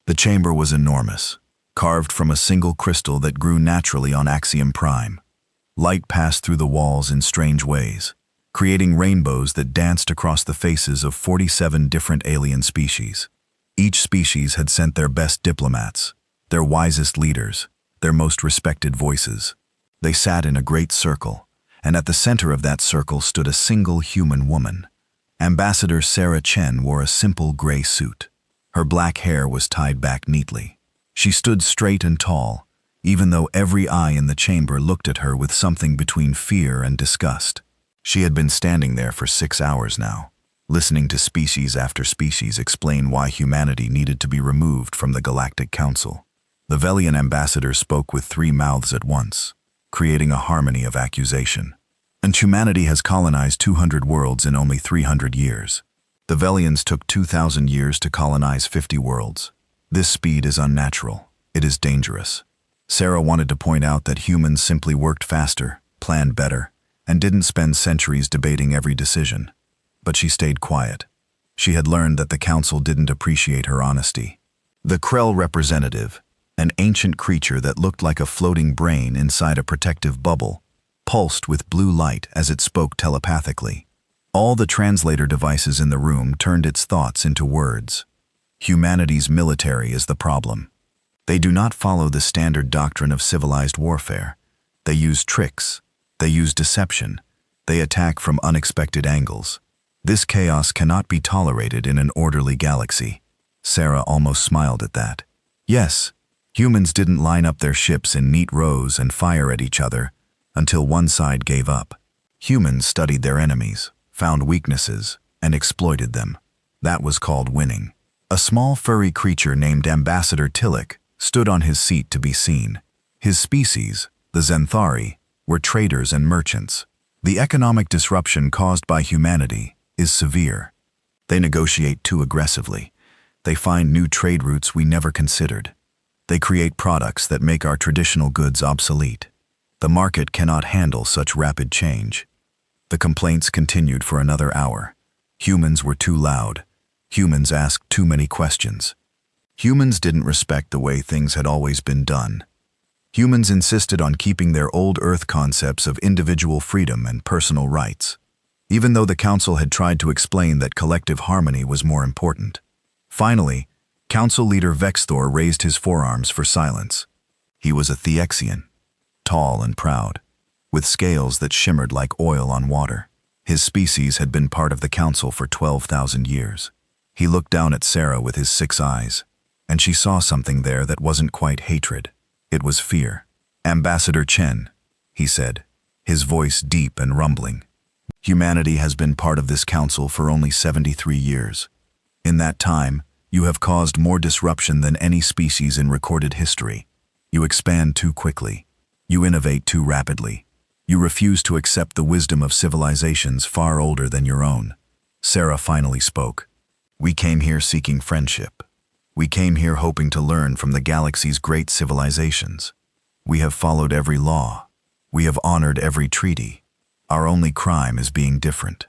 The chamber was enormous, carved from a single crystal that grew naturally on Axiom Prime. Light passed through the walls in strange ways, creating rainbows that danced across the faces of 47 different alien species. Each species had sent their best diplomats, their wisest leaders, their most respected voices. They sat in a great circle, and at the center of that circle stood a single human woman. Ambassador Sarah Chen wore a simple gray suit. Her black hair was tied back neatly. She stood straight and tall, even though every eye in the chamber looked at her with something between fear and disgust. She had been standing there for 6 hours now, listening to species after species explain why humanity needed to be removed from the Galactic Council. The Velian ambassador spoke with 3 mouths at once, creating a harmony of accusation. And humanity has colonized 200 worlds in only 300 years. The Velians took 2,000 years to colonize 50 worlds. This speed is unnatural. It is dangerous. Sarah wanted to point out that humans simply worked faster, planned better, and didn't spend centuries debating every decision. But she stayed quiet. She had learned that the council didn't appreciate her honesty. The Krell representative, an ancient creature that looked like a floating brain inside a protective bubble, pulsed with blue light as it spoke telepathically. All the translator devices in the room turned its thoughts into words. Humanity's military is the problem. They do not follow the standard doctrine of civilized warfare. They use tricks. They use deception. They attack from unexpected angles. This chaos cannot be tolerated in an orderly galaxy. Sarah almost smiled at that. Yes, humans didn't line up their ships in neat rows and fire at each other until one side gave up. Humans studied their enemies, found weaknesses, and exploited them. That was called winning. A small furry creature named Ambassador Tillich stood on his seat to be seen. His species, the Zenthari, were traders and merchants. The economic disruption caused by humanity is severe. They negotiate too aggressively. They find new trade routes we never considered. They create products that make our traditional goods obsolete. The market cannot handle such rapid change. The complaints continued for another hour. Humans were too loud. Humans asked too many questions. Humans didn't respect the way things had always been done. Humans insisted on keeping their old Earth concepts of individual freedom and personal rights, even though the Council had tried to explain that collective harmony was more important. Finally, Council leader Vexthor raised his forearms for silence. He was a Thexian, tall and proud, with scales that shimmered like oil on water. His species had been part of the Council for 12,000 years. He looked down at Sarah with his 6 eyes, and she saw something there that wasn't quite hatred. It was fear. "Ambassador Chen," he said, his voice deep and rumbling. "Humanity has been part of this council for only 73 years. In that time, you have caused more disruption than any species in recorded history. You expand too quickly. You innovate too rapidly. You refuse to accept the wisdom of civilizations far older than your own." Sarah finally spoke. "We came here seeking friendship. We came here hoping to learn from the galaxy's great civilizations. We have followed every law. We have honored every treaty. Our only crime is being different.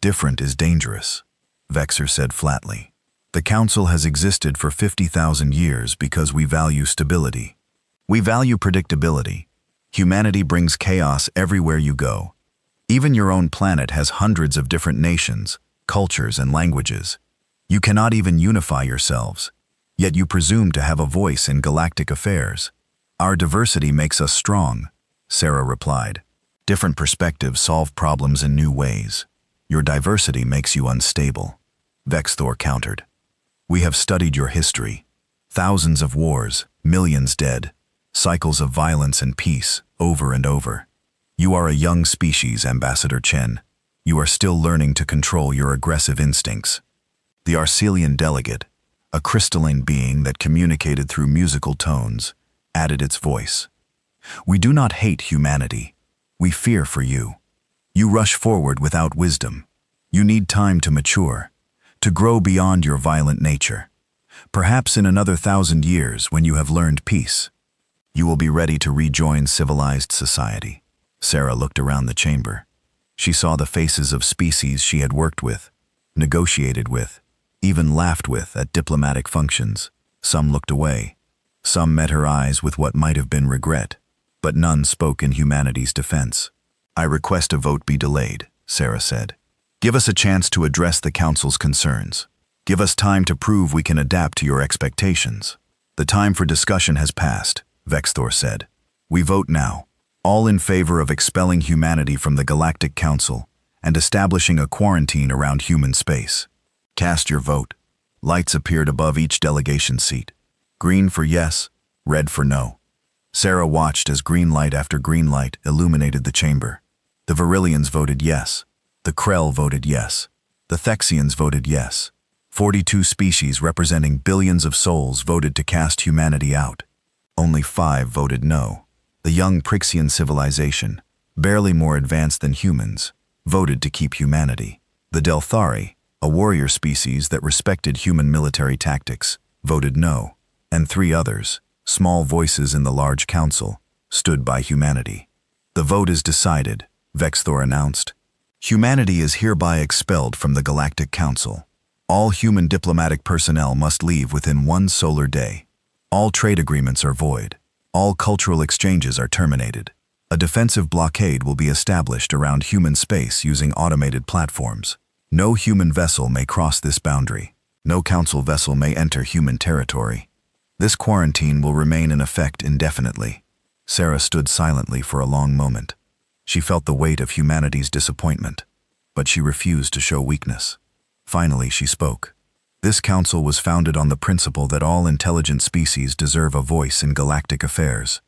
Different is dangerous," Vexor said flatly. "The Council has existed for 50,000 years because we value stability. We value predictability. Humanity brings chaos everywhere you go. Even your own planet has hundreds of different nations, cultures, and languages. You cannot even unify yourselves. Yet you presume to have a voice in galactic affairs. Our diversity makes us strong," Sarah replied. "Different perspectives solve problems in new ways. Your diversity makes you unstable," Vexthor countered. "We have studied your history. Thousands of wars, millions dead, cycles of violence and peace, over and over. You are a young species, Ambassador Chen. You are still learning to control your aggressive instincts." The Arcelian delegate, a crystalline being that communicated through musical tones, added its voice. "We do not hate humanity. We fear for you. You rush forward without wisdom. You need time to mature, to grow beyond your violent nature. Perhaps in another 1,000 years, when you have learned peace, you will be ready to rejoin civilized society." Sarah looked around the chamber. She saw the faces of species she had worked with, negotiated with, even laughed with at diplomatic functions. Some looked away. Some met her eyes with what might have been regret, but none spoke in humanity's defense. "I request a vote be delayed," Sarah said. "Give us a chance to address the Council's concerns. Give us time to prove we can adapt to your expectations." "The time for discussion has passed," Vexthor said. "We vote now. All in favor of expelling humanity from the Galactic Council and establishing a quarantine around human space. Cast your vote." Lights appeared above each delegation seat. Green for yes, red for no. Sarah watched as green light after green light illuminated the chamber. The Virillians voted yes. The Krell voted yes. The Thexians voted yes. 42 species representing billions of souls voted to cast humanity out. Only 5 voted no. The young Prixian civilization, barely more advanced than humans, voted to keep humanity. The Delthari, a warrior species that respected human military tactics, voted no. And 3 others, small voices in the large council, stood by humanity. "The vote is decided," Vexthor announced. "Humanity is hereby expelled from the Galactic Council. All human diplomatic personnel must leave within 1 solar day. All trade agreements are void. All cultural exchanges are terminated. A defensive blockade will be established around human space using automated platforms. No human vessel may cross this boundary. No council vessel may enter human territory. This quarantine will remain in effect indefinitely." Sarah stood silently for a long moment. She felt the weight of humanity's disappointment, but she refused to show weakness. Finally, she spoke. "This council was founded on the principle that all intelligent species deserve a voice in galactic affairs.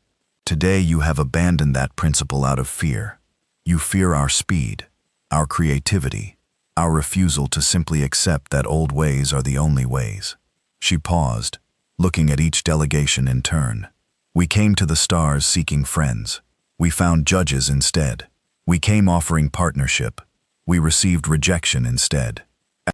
Today you have abandoned that principle out of fear. You fear our speed, our creativity, our refusal to simply accept that old ways are the only ways." She paused, looking at each delegation in turn. "We came to the stars seeking friends. We found judges instead. We came offering partnership. We received rejection instead."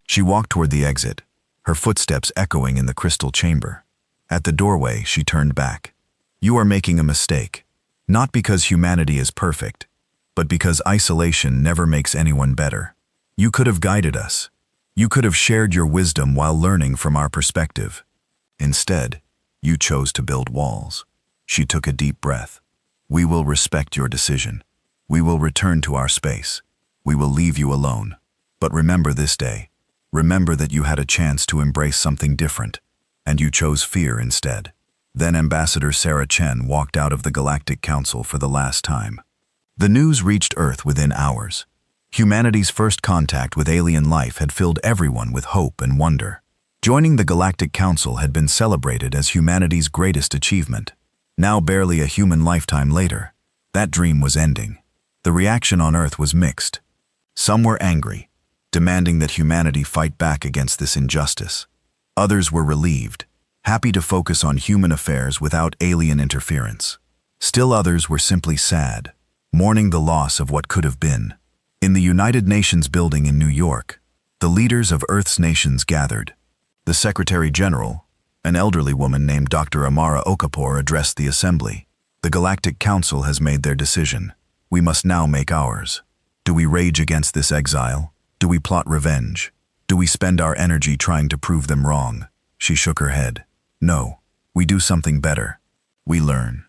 She walked toward the exit, her footsteps echoing in the crystal chamber. At the doorway, she turned back. "You are making a mistake. Not because humanity is perfect, but because isolation never makes anyone better. You could have guided us. You could have shared your wisdom while learning from our perspective. Instead, you chose to build walls." She took a deep breath. "We will respect your decision. We will return to our space. We will leave you alone. But remember this day. Remember that you had a chance to embrace something different, and you chose fear instead." Then Ambassador Sarah Chen walked out of the Galactic Council for the last time. The news reached Earth within hours. Humanity's first contact with alien life had filled everyone with hope and wonder. Joining the Galactic Council had been celebrated as humanity's greatest achievement. Now, barely a human lifetime later, that dream was ending. The reaction on Earth was mixed. Some were angry, demanding that humanity fight back against this injustice. Others were relieved, happy to focus on human affairs without alien interference. Still others were simply sad, mourning the loss of what could have been. In the United Nations building in New York, the leaders of Earth's nations gathered. The Secretary General, an elderly woman named Dr. Amara Okafor, addressed the assembly. "The Galactic Council has made their decision. We must now make ours. Do we rage against this exile? Do we plot revenge? Do we spend our energy trying to prove them wrong?" She shook her head. "No, we do something better. We learn.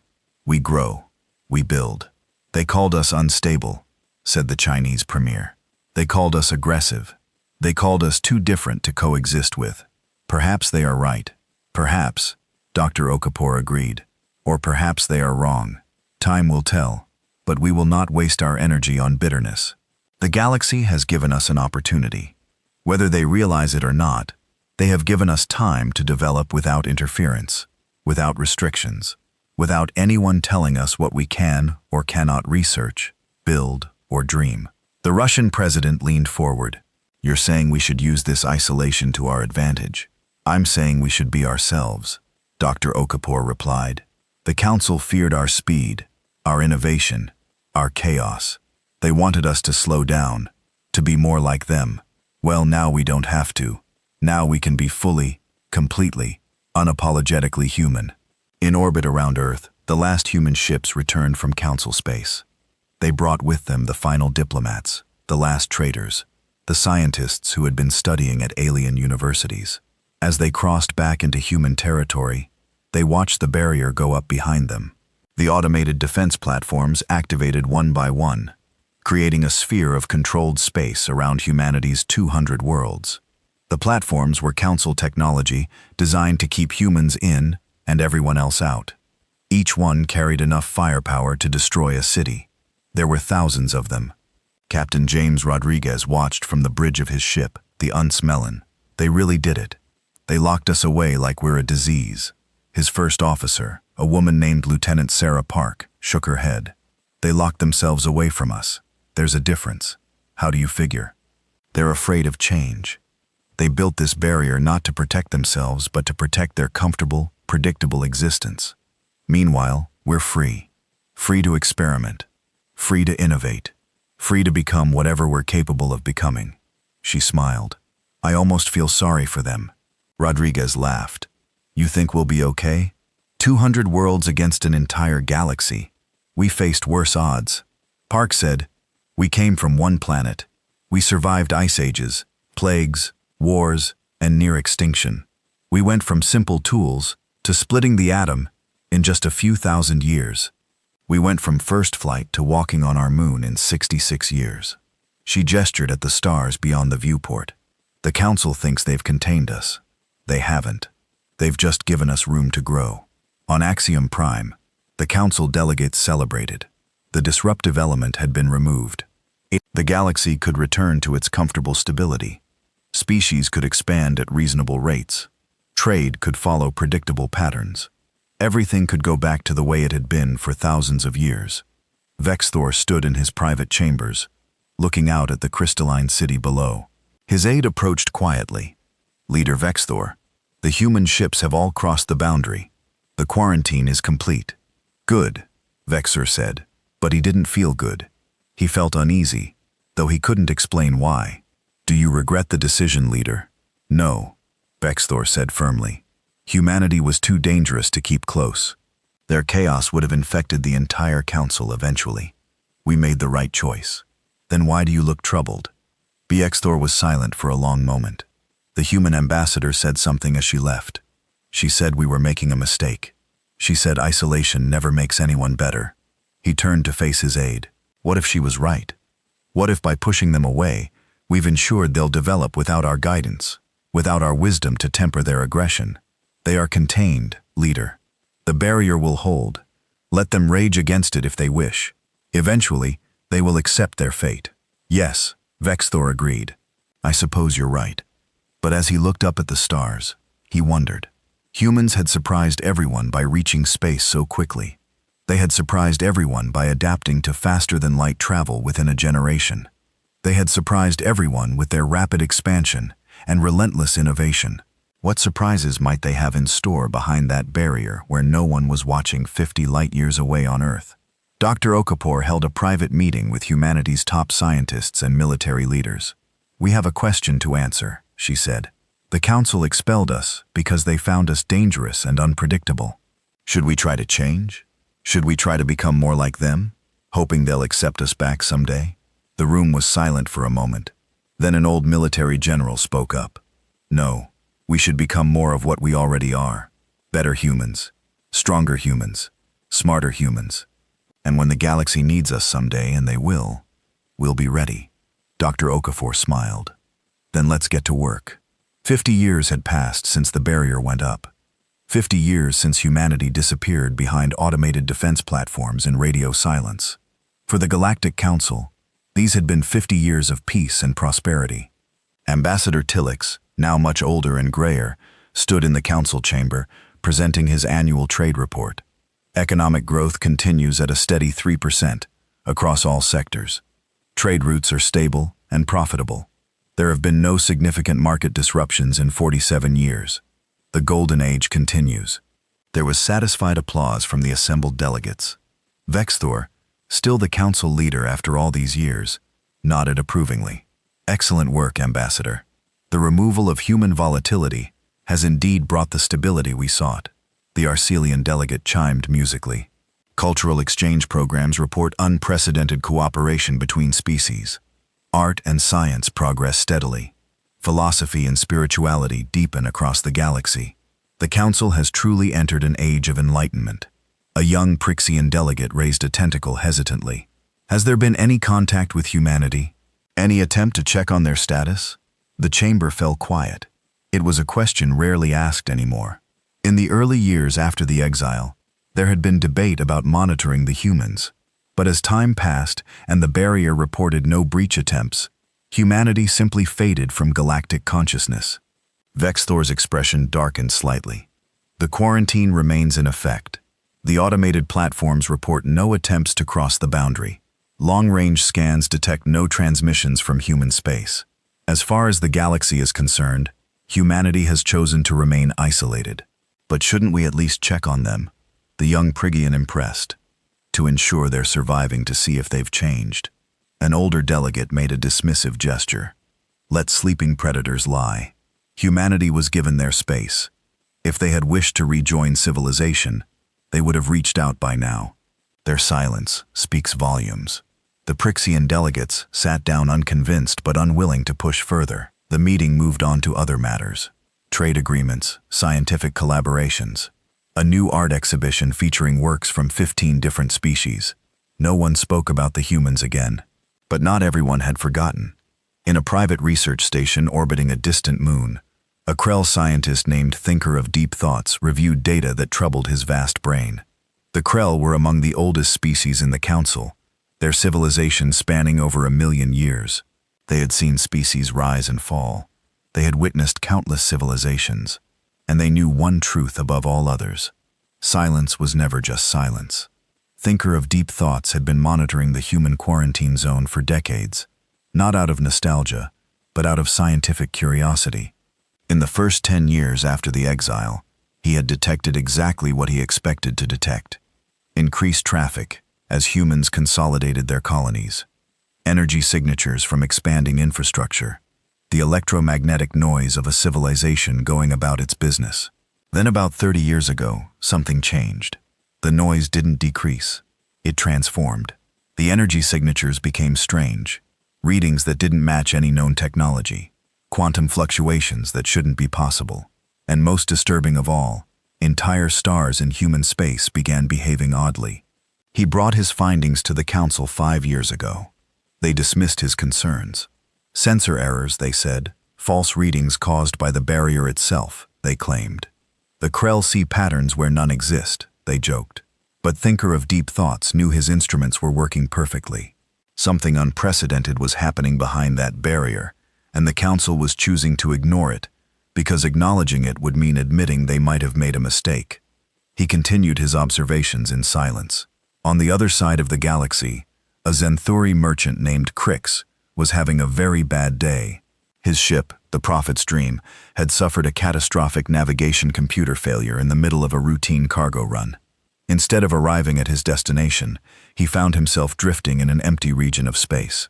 We grow. We build." "They called us unstable," said the Chinese premier. "They called us aggressive. They called us too different to coexist with. Perhaps they are right. Perhaps," Dr. Okafor agreed. "Or perhaps they are wrong. Time will tell, but we will not waste our energy on bitterness. The galaxy has given us an opportunity. Whether they realize it or not, they have given us time to develop without interference, without restrictions, without anyone telling us what we can or cannot research, build, or dream." The Russian president leaned forward. "You're saying we should use this isolation to our advantage. I'm saying we should be ourselves," Dr. Okafor replied. "The council feared our speed, our innovation, our chaos. They wanted us to slow down, to be more like them. Well, now we don't have to. Now we can be fully, completely, unapologetically human." In orbit around Earth, the last human ships returned from council space. They brought with them the final diplomats, the last traders, the scientists who had been studying at alien universities. As they crossed back into human territory, they watched the barrier go up behind them. The automated defense platforms activated one by one, creating a sphere of controlled space around humanity's 200 worlds. The platforms were council technology designed to keep humans in and everyone else out. Each one carried enough firepower to destroy a city. There were thousands of them. Captain James Rodriguez watched from the bridge of his ship, the Unsmellin. They really did it. They locked us away like we're a disease. His first officer, a woman named Lieutenant Sarah Park, shook her head. They locked themselves away from us. There's a difference. How do you figure? They're afraid of change. They built this barrier not to protect themselves, but to protect their comfortable, predictable existence. Meanwhile, we're free. Free to experiment. Free to innovate. Free to become whatever we're capable of becoming. She smiled. I almost feel sorry for them. Rodriguez laughed. You think we'll be okay? 200 worlds against an entire galaxy. We faced worse odds. Park said, we came from one planet. We survived ice ages, plagues, wars, and near extinction. We went from simple tools to splitting the atom in just a few thousand years. We went from first flight to walking on our moon in 66 years. She gestured at the stars beyond the viewport. The council thinks they've contained us. They haven't. They've just given us room to grow. On Axiom Prime, the council delegates celebrated. The disruptive element had been removed. The galaxy could return to its comfortable stability. Species could expand at reasonable rates. Trade could follow predictable patterns. Everything could go back to the way it had been for thousands of years. Vexthor stood in his private chambers, looking out at the crystalline city below. His aide approached quietly. Leader Vexthor, the human ships have all crossed the boundary. The quarantine is complete. Good, Vexthor said, but he didn't feel good. He felt uneasy, though he couldn't explain why. Do you regret the decision, leader? No, Vexthor said firmly. Humanity was too dangerous to keep close. Their chaos would have infected the entire council eventually. We made the right choice. Then why do you look troubled? Vexthor was silent for a long moment. The human ambassador said something as she left. She said we were making a mistake. She said isolation never makes anyone better. He turned to face his aide. What if she was right? What if by pushing them away, we've ensured they'll develop without our guidance, without our wisdom to temper their aggression? They are contained, leader. The barrier will hold. Let them rage against it if they wish. Eventually, they will accept their fate. Yes, Vexthor agreed. I suppose you're right. But as he looked up at the stars, he wondered. Humans had surprised everyone by reaching space so quickly. They had surprised everyone by adapting to faster-than-light travel within a generation. They had surprised everyone with their rapid expansion and relentless innovation. What surprises might they have in store behind that barrier where no one was watching 50 light-years away on Earth? Dr. Okafor held a private meeting with humanity's top scientists and military leaders. We have a question to answer, she said. The council expelled us because they found us dangerous and unpredictable. Should we try to change? Should we try to become more like them, hoping they'll accept us back someday? The room was silent for a moment. Then an old military general spoke up. No, we should become more of what we already are. Better humans, stronger humans, smarter humans. And when the galaxy needs us someday, and they will, we'll be ready. Dr. Okafor smiled. Then let's get to work. 50 years had passed since the barrier went up. 50 years since humanity disappeared behind automated defense platforms in radio silence. For the Galactic Council, these had been 50 years of peace and prosperity. Ambassador Tillix, now much older and grayer, stood in the council chamber, presenting his annual trade report. Economic growth continues at a steady 3% across all sectors. Trade routes are stable and profitable. There have been no significant market disruptions in 47 years. The golden age continues. There was satisfied applause from the assembled delegates. Vexthor, still the council leader after all these years, nodded approvingly. Excellent work, Ambassador. The removal of human volatility has indeed brought the stability we sought. The Arcelian delegate chimed musically. Cultural exchange programs report unprecedented cooperation between species. Art and science progress steadily. Philosophy and spirituality deepen across the galaxy. The Council has truly entered an age of enlightenment. A young Prixian delegate raised a tentacle hesitantly. Has there been any contact with humanity? Any attempt to check on their status? The chamber fell quiet. It was a question rarely asked anymore. In the early years after the exile, there had been debate about monitoring the humans. But as time passed and the barrier reported no breach attempts, humanity simply faded from galactic consciousness. Vexthor's expression darkened slightly. The quarantine remains in effect. The automated platforms report no attempts to cross the boundary. Long-range scans detect no transmissions from human space. As far as the galaxy is concerned, humanity has chosen to remain isolated. But shouldn't we at least check on them? The young Prigian impressed. To ensure they're surviving, to see if they've changed. An older delegate made a dismissive gesture. Let sleeping predators lie. Humanity was given their space. If they had wished to rejoin civilization, they would have reached out by now. Their silence speaks volumes. The Prixian delegates sat down unconvinced but unwilling to push further. The meeting moved on to other matters. Trade agreements, scientific collaborations. A new art exhibition featuring works from 15 different species. No one spoke about the humans again. But not everyone had forgotten. In a private research station orbiting a distant moon, a Krell scientist named Thinker of Deep Thoughts reviewed data that troubled his vast brain. The Krell were among the oldest species in the Council, their civilization spanning over 1 million years. They had seen species rise and fall. They had witnessed countless civilizations. And they knew one truth above all others. Silence was never just silence. Thinker of Deep Thoughts had been monitoring the human quarantine zone for decades, not out of nostalgia, but out of scientific curiosity. In the first 10 years after the exile, he had detected exactly what he expected to detect. Increased traffic as humans consolidated their colonies. Energy signatures from expanding infrastructure. The electromagnetic noise of a civilization going about its business. Then about 30 years ago, something changed. The noise didn't decrease. It transformed. The energy signatures became strange. Readings that didn't match any known technology. Quantum fluctuations that shouldn't be possible. And most disturbing of all, entire stars in human space began behaving oddly. He brought his findings to the Council 5 years ago. They dismissed his concerns. Sensor errors, they said. False readings caused by the barrier itself, they claimed. The Krell see patterns where none exist, they joked. But Thinker of Deep Thoughts knew his instruments were working perfectly. Something unprecedented was happening behind that barrier, and the Council was choosing to ignore it, because acknowledging it would mean admitting they might have made a mistake. He continued his observations in silence. On the other side of the galaxy, a Zenthuri merchant named Crix was having a very bad day. His ship, the Prophet's Dream, had suffered a catastrophic navigation computer failure in the middle of a routine cargo run. Instead of arriving at his destination, he found himself drifting in an empty region of space.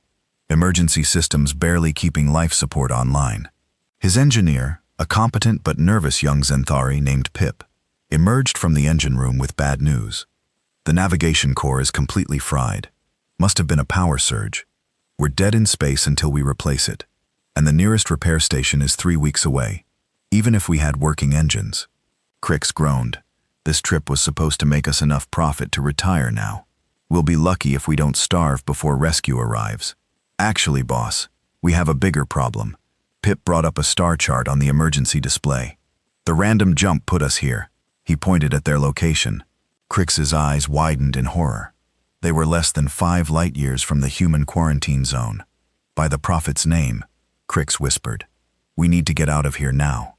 Emergency systems barely keeping life support online. His engineer, a competent but nervous young Zenthari named Pip, emerged from the engine room with bad news. The navigation core is completely fried. Must have been a power surge. We're dead in space until we replace it. And the nearest repair station is 3 weeks away, even if we had working engines. Crix groaned. This trip was supposed to make us enough profit to retire now. We'll be lucky if we don't starve before rescue arrives. Actually, boss, we have a bigger problem. Pip brought up a star chart on the emergency display. The random jump put us here. He pointed at their location. Crix's eyes widened in horror. They were less than 5 light-years from the human quarantine zone. By the Prophet's name, Crix whispered. We need to get out of here now.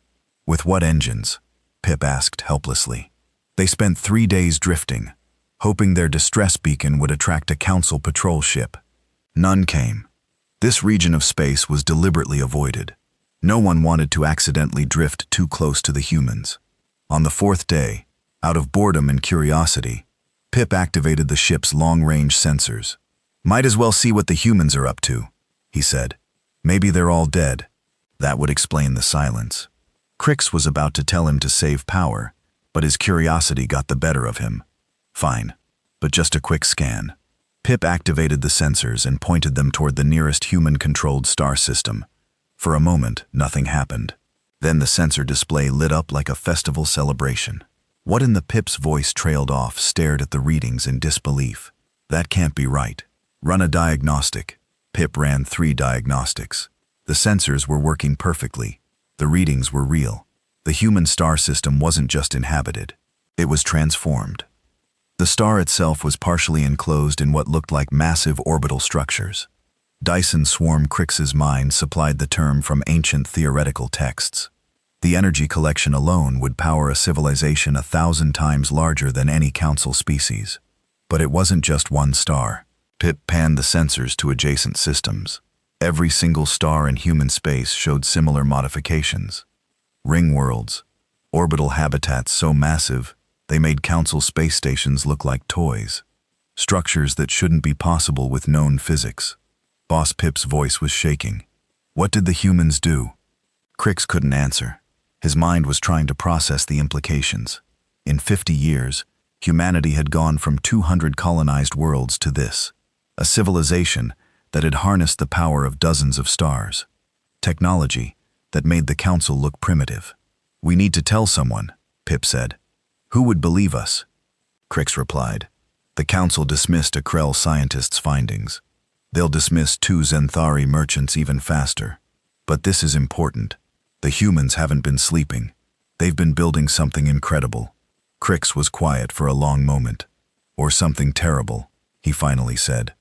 With what engines? Pip asked helplessly. They spent 3 days drifting, hoping their distress beacon would attract a Council patrol ship. None came. This region of space was deliberately avoided. No one wanted to accidentally drift too close to the humans. On the 4th day, out of boredom and curiosity, Pip activated the ship's long-range sensors. Might as well see what the humans are up to, he said. Maybe they're all dead. That would explain the silence. Crix was about to tell him to save power, but his curiosity got the better of him. Fine, but just a quick scan. Pip activated the sensors and pointed them toward the nearest human-controlled star system. For a moment, nothing happened. Then the sensor display lit up like a festival celebration. What in the Pip's voice trailed off, stared at the readings in disbelief. That can't be right. Run a diagnostic. Pip ran 3 diagnostics. The sensors were working perfectly. The readings were real. The human star system wasn't just inhabited. It was transformed. The star itself was partially enclosed in what looked like massive orbital structures. Dyson Swarm Crix's mind supplied the term from ancient theoretical texts. The energy collection alone would power a civilization 1,000 times larger than any council species. But it wasn't just one star. Pip panned the sensors to adjacent systems. Every single star in human space showed similar modifications. Ring worlds, orbital habitats so massive, they made council space stations look like toys. Structures that shouldn't be possible with known physics. Boss Pip's voice was shaking. What did the humans do? Crix couldn't answer. His mind was trying to process the implications. In 50 years, humanity had gone from 200 colonized worlds to this. A civilization that had harnessed the power of dozens of stars. Technology that made the council look primitive. We need to tell someone, Pip said. Who would believe us? Crix replied. The council dismissed a Krell scientist's findings. They'll dismiss 2 Zenthari merchants even faster. But this is important. The humans haven't been sleeping. They've been building something incredible. Crix was quiet for a long moment. Or something terrible, he finally said.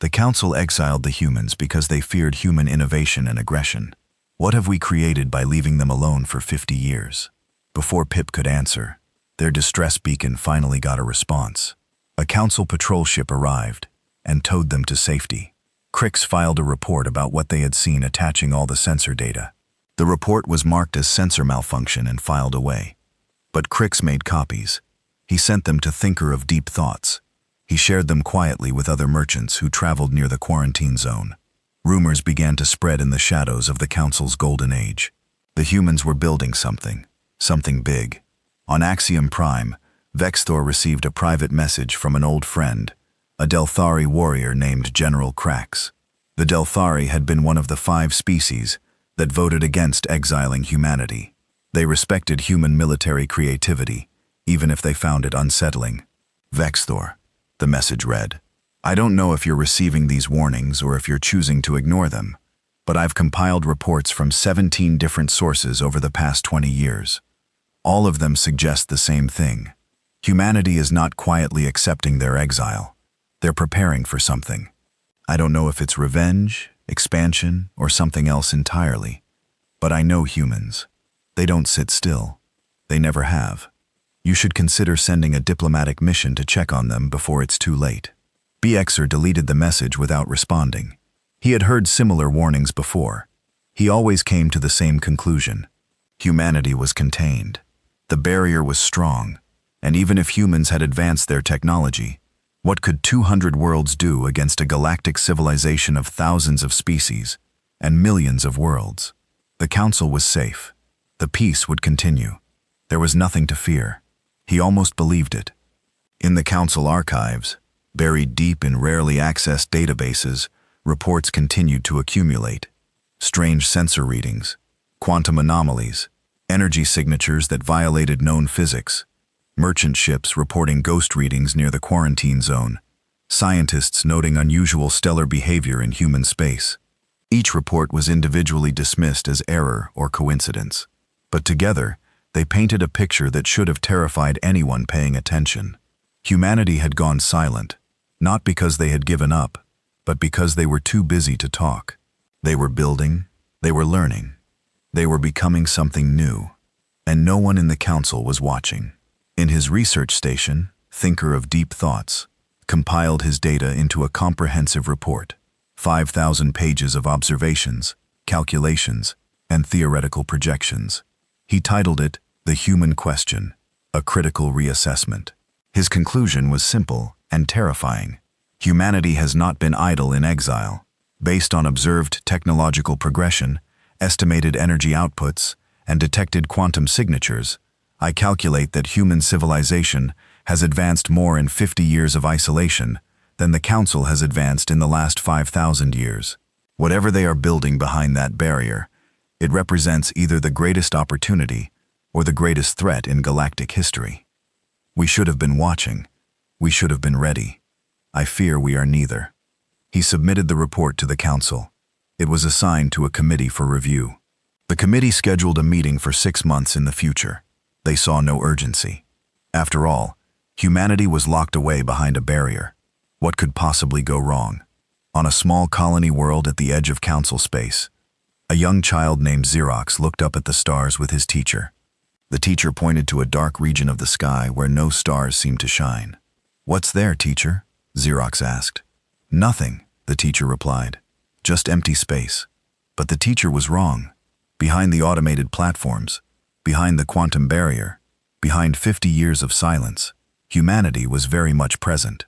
The council exiled the humans because they feared human innovation and aggression. What have we created by leaving them alone for 50 years? Before Pip could answer, their distress beacon finally got a response. A council patrol ship arrived and towed them to safety. Crix filed a report about what they had seen, attaching all the sensor data. The report was marked as sensor malfunction and filed away. But Crix made copies. He sent them to Thinker of Deep Thoughts. He shared them quietly with other merchants who traveled near the quarantine zone. Rumors began to spread in the shadows of the council's golden age. The humans were building something big. On Axiom Prime, Vexthor received a private message from an old friend, a Delthari warrior named General Krax. The Delthari had been one of the 5 species that voted against exiling humanity. They respected human military creativity, even if they found it unsettling. Vexthor, the message read. I don't know if you're receiving these warnings or if you're choosing to ignore them, but I've compiled reports from 17 different sources over the past 20 years. All of them suggest the same thing. Humanity is not quietly accepting their exile. They're preparing for something. I don't know if it's revenge, expansion, or something else entirely. But I know humans. They don't sit still. They never have. You should consider sending a diplomatic mission to check on them before it's too late. BXer deleted the message without responding. He had heard similar warnings before. He always came to the same conclusion. Humanity was contained. The barrier was strong. And even if humans had advanced their technology, what could 200 worlds do against a galactic civilization of thousands of species and millions of worlds? The council was safe. The peace would continue. There was nothing to fear. He almost believed it. In the council archives, buried deep in rarely accessed databases, reports continued to accumulate. Strange sensor readings, quantum anomalies, energy signatures that violated known physics, merchant ships reporting ghost readings near the quarantine zone, scientists noting unusual stellar behavior in human space. Each report was individually dismissed as error or coincidence, but together, they painted a picture that should have terrified anyone paying attention. Humanity had gone silent, not because they had given up, but because they were too busy to talk. They were building, they were learning, they were becoming something new, and no one in the council was watching. In his research station, Thinker of Deep Thoughts compiled his data into a comprehensive report, 5,000 pages of observations, calculations, and theoretical projections. He titled it The Human Question, a Critical Reassessment. His conclusion was simple and terrifying. Humanity has not been idle in exile. Based on observed technological progression, estimated energy outputs, and detected quantum signatures, I calculate that human civilization has advanced more in 50 years of isolation than the Council has advanced in the last 5,000 years. Whatever they are building behind that barrier It represents either the greatest opportunity or the greatest threat in galactic history. We should have been watching. We should have been ready. I fear we are neither. He submitted the report to the council. It was assigned to a committee for review. The committee scheduled a meeting for 6 months in the future. They saw no urgency. After all, humanity was locked away behind a barrier. What could possibly go wrong? On a small colony world at the edge of council space, a young child named Xerox looked up at the stars with his teacher. The teacher pointed to a dark region of the sky where no stars seemed to shine. "What's there, teacher?" Xerox asked. "Nothing," the teacher replied. "Just empty space." But the teacher was wrong. Behind the automated platforms, behind the quantum barrier, behind 50 years of silence, humanity was very much present.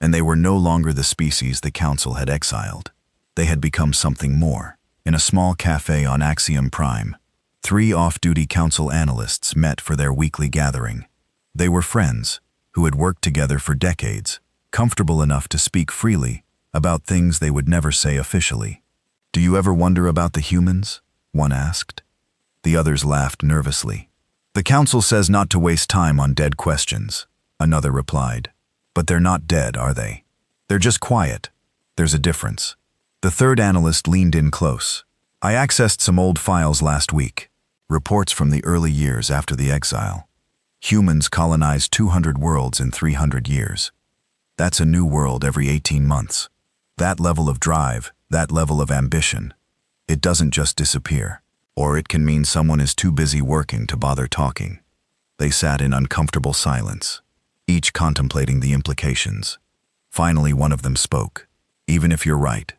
And they were no longer the species the council had exiled. They had become something more. In a small cafe on Axiom Prime, 3 off-duty council analysts met for their weekly gathering. They were friends who had worked together for decades, comfortable enough to speak freely about things they would never say officially. "Do you ever wonder about the humans?" one asked. The others laughed nervously. "The council says not to waste time on dead questions," another replied. "But they're not dead, are they? They're just quiet. There's a difference." The third analyst leaned in close. "I accessed some old files last week. Reports from the early years after the exile. Humans colonized 200 worlds in 300 years. That's a new world every 18 months. That level of drive, that level of ambition, it doesn't just disappear. Or it can mean someone is too busy working to bother talking." They sat in uncomfortable silence, each contemplating the implications. Finally, one of them spoke. "Even if you're right,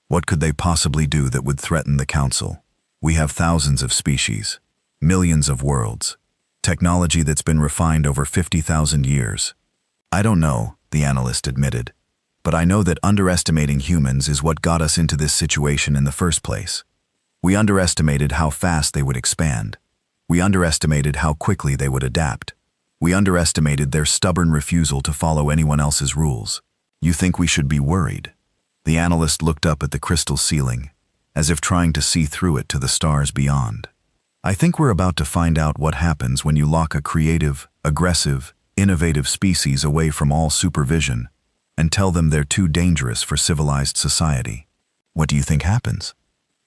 what could they possibly do that would threaten the council? We have thousands of species, millions of worlds, technology that's been refined over 50,000 years. I don't know," the analyst admitted, "but I know that underestimating humans is what got us into this situation in the first place. We underestimated how fast they would expand. We underestimated how quickly they would adapt. We underestimated their stubborn refusal to follow anyone else's rules. You think we should be worried?" The analyst looked up at the crystal ceiling, as if trying to see through it to the stars beyond. "I think we're about to find out what happens when you lock a creative, aggressive, innovative species away from all supervision and tell them they're too dangerous for civilized society. What do you think happens?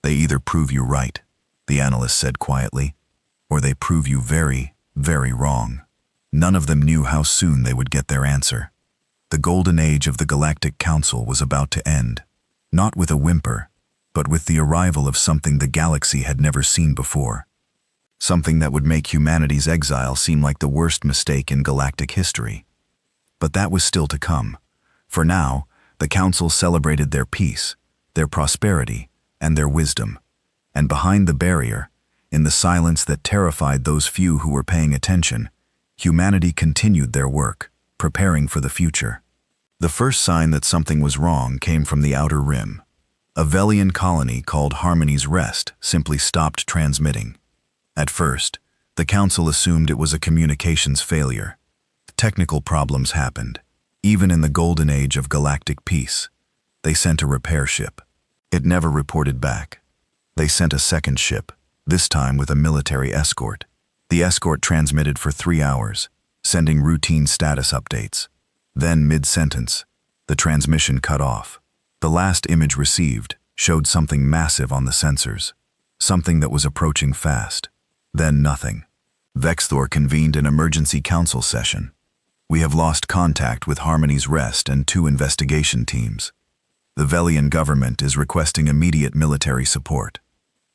They either prove you right," the analyst said quietly, "or they prove you very, very wrong." None of them knew how soon they would get their answer. The golden age of the Galactic Council was about to end, not with a whimper, but with the arrival of something the galaxy had never seen before. Something that would make humanity's exile seem like the worst mistake in galactic history. But that was still to come. For now, the Council celebrated their peace, their prosperity, and their wisdom. And behind the barrier, in the silence that terrified those few who were paying attention, humanity continued their work, preparing for the future. The first sign that something was wrong came from the outer rim. A Velian colony called Harmony's Rest simply stopped transmitting. At first, the Council assumed it was a communications failure. Technical problems happened. Even in the golden age of galactic peace, they sent a repair ship. It never reported back. They sent a second ship, this time with a military escort. The escort transmitted for 3 hours, sending routine status updates. Then, mid-sentence, the transmission cut off. The last image received showed something massive on the sensors, something that was approaching fast. Then nothing. Vexthor convened an emergency council session. "We have lost contact with Harmony's Rest and 2 investigation teams. The Velian government is requesting immediate military support."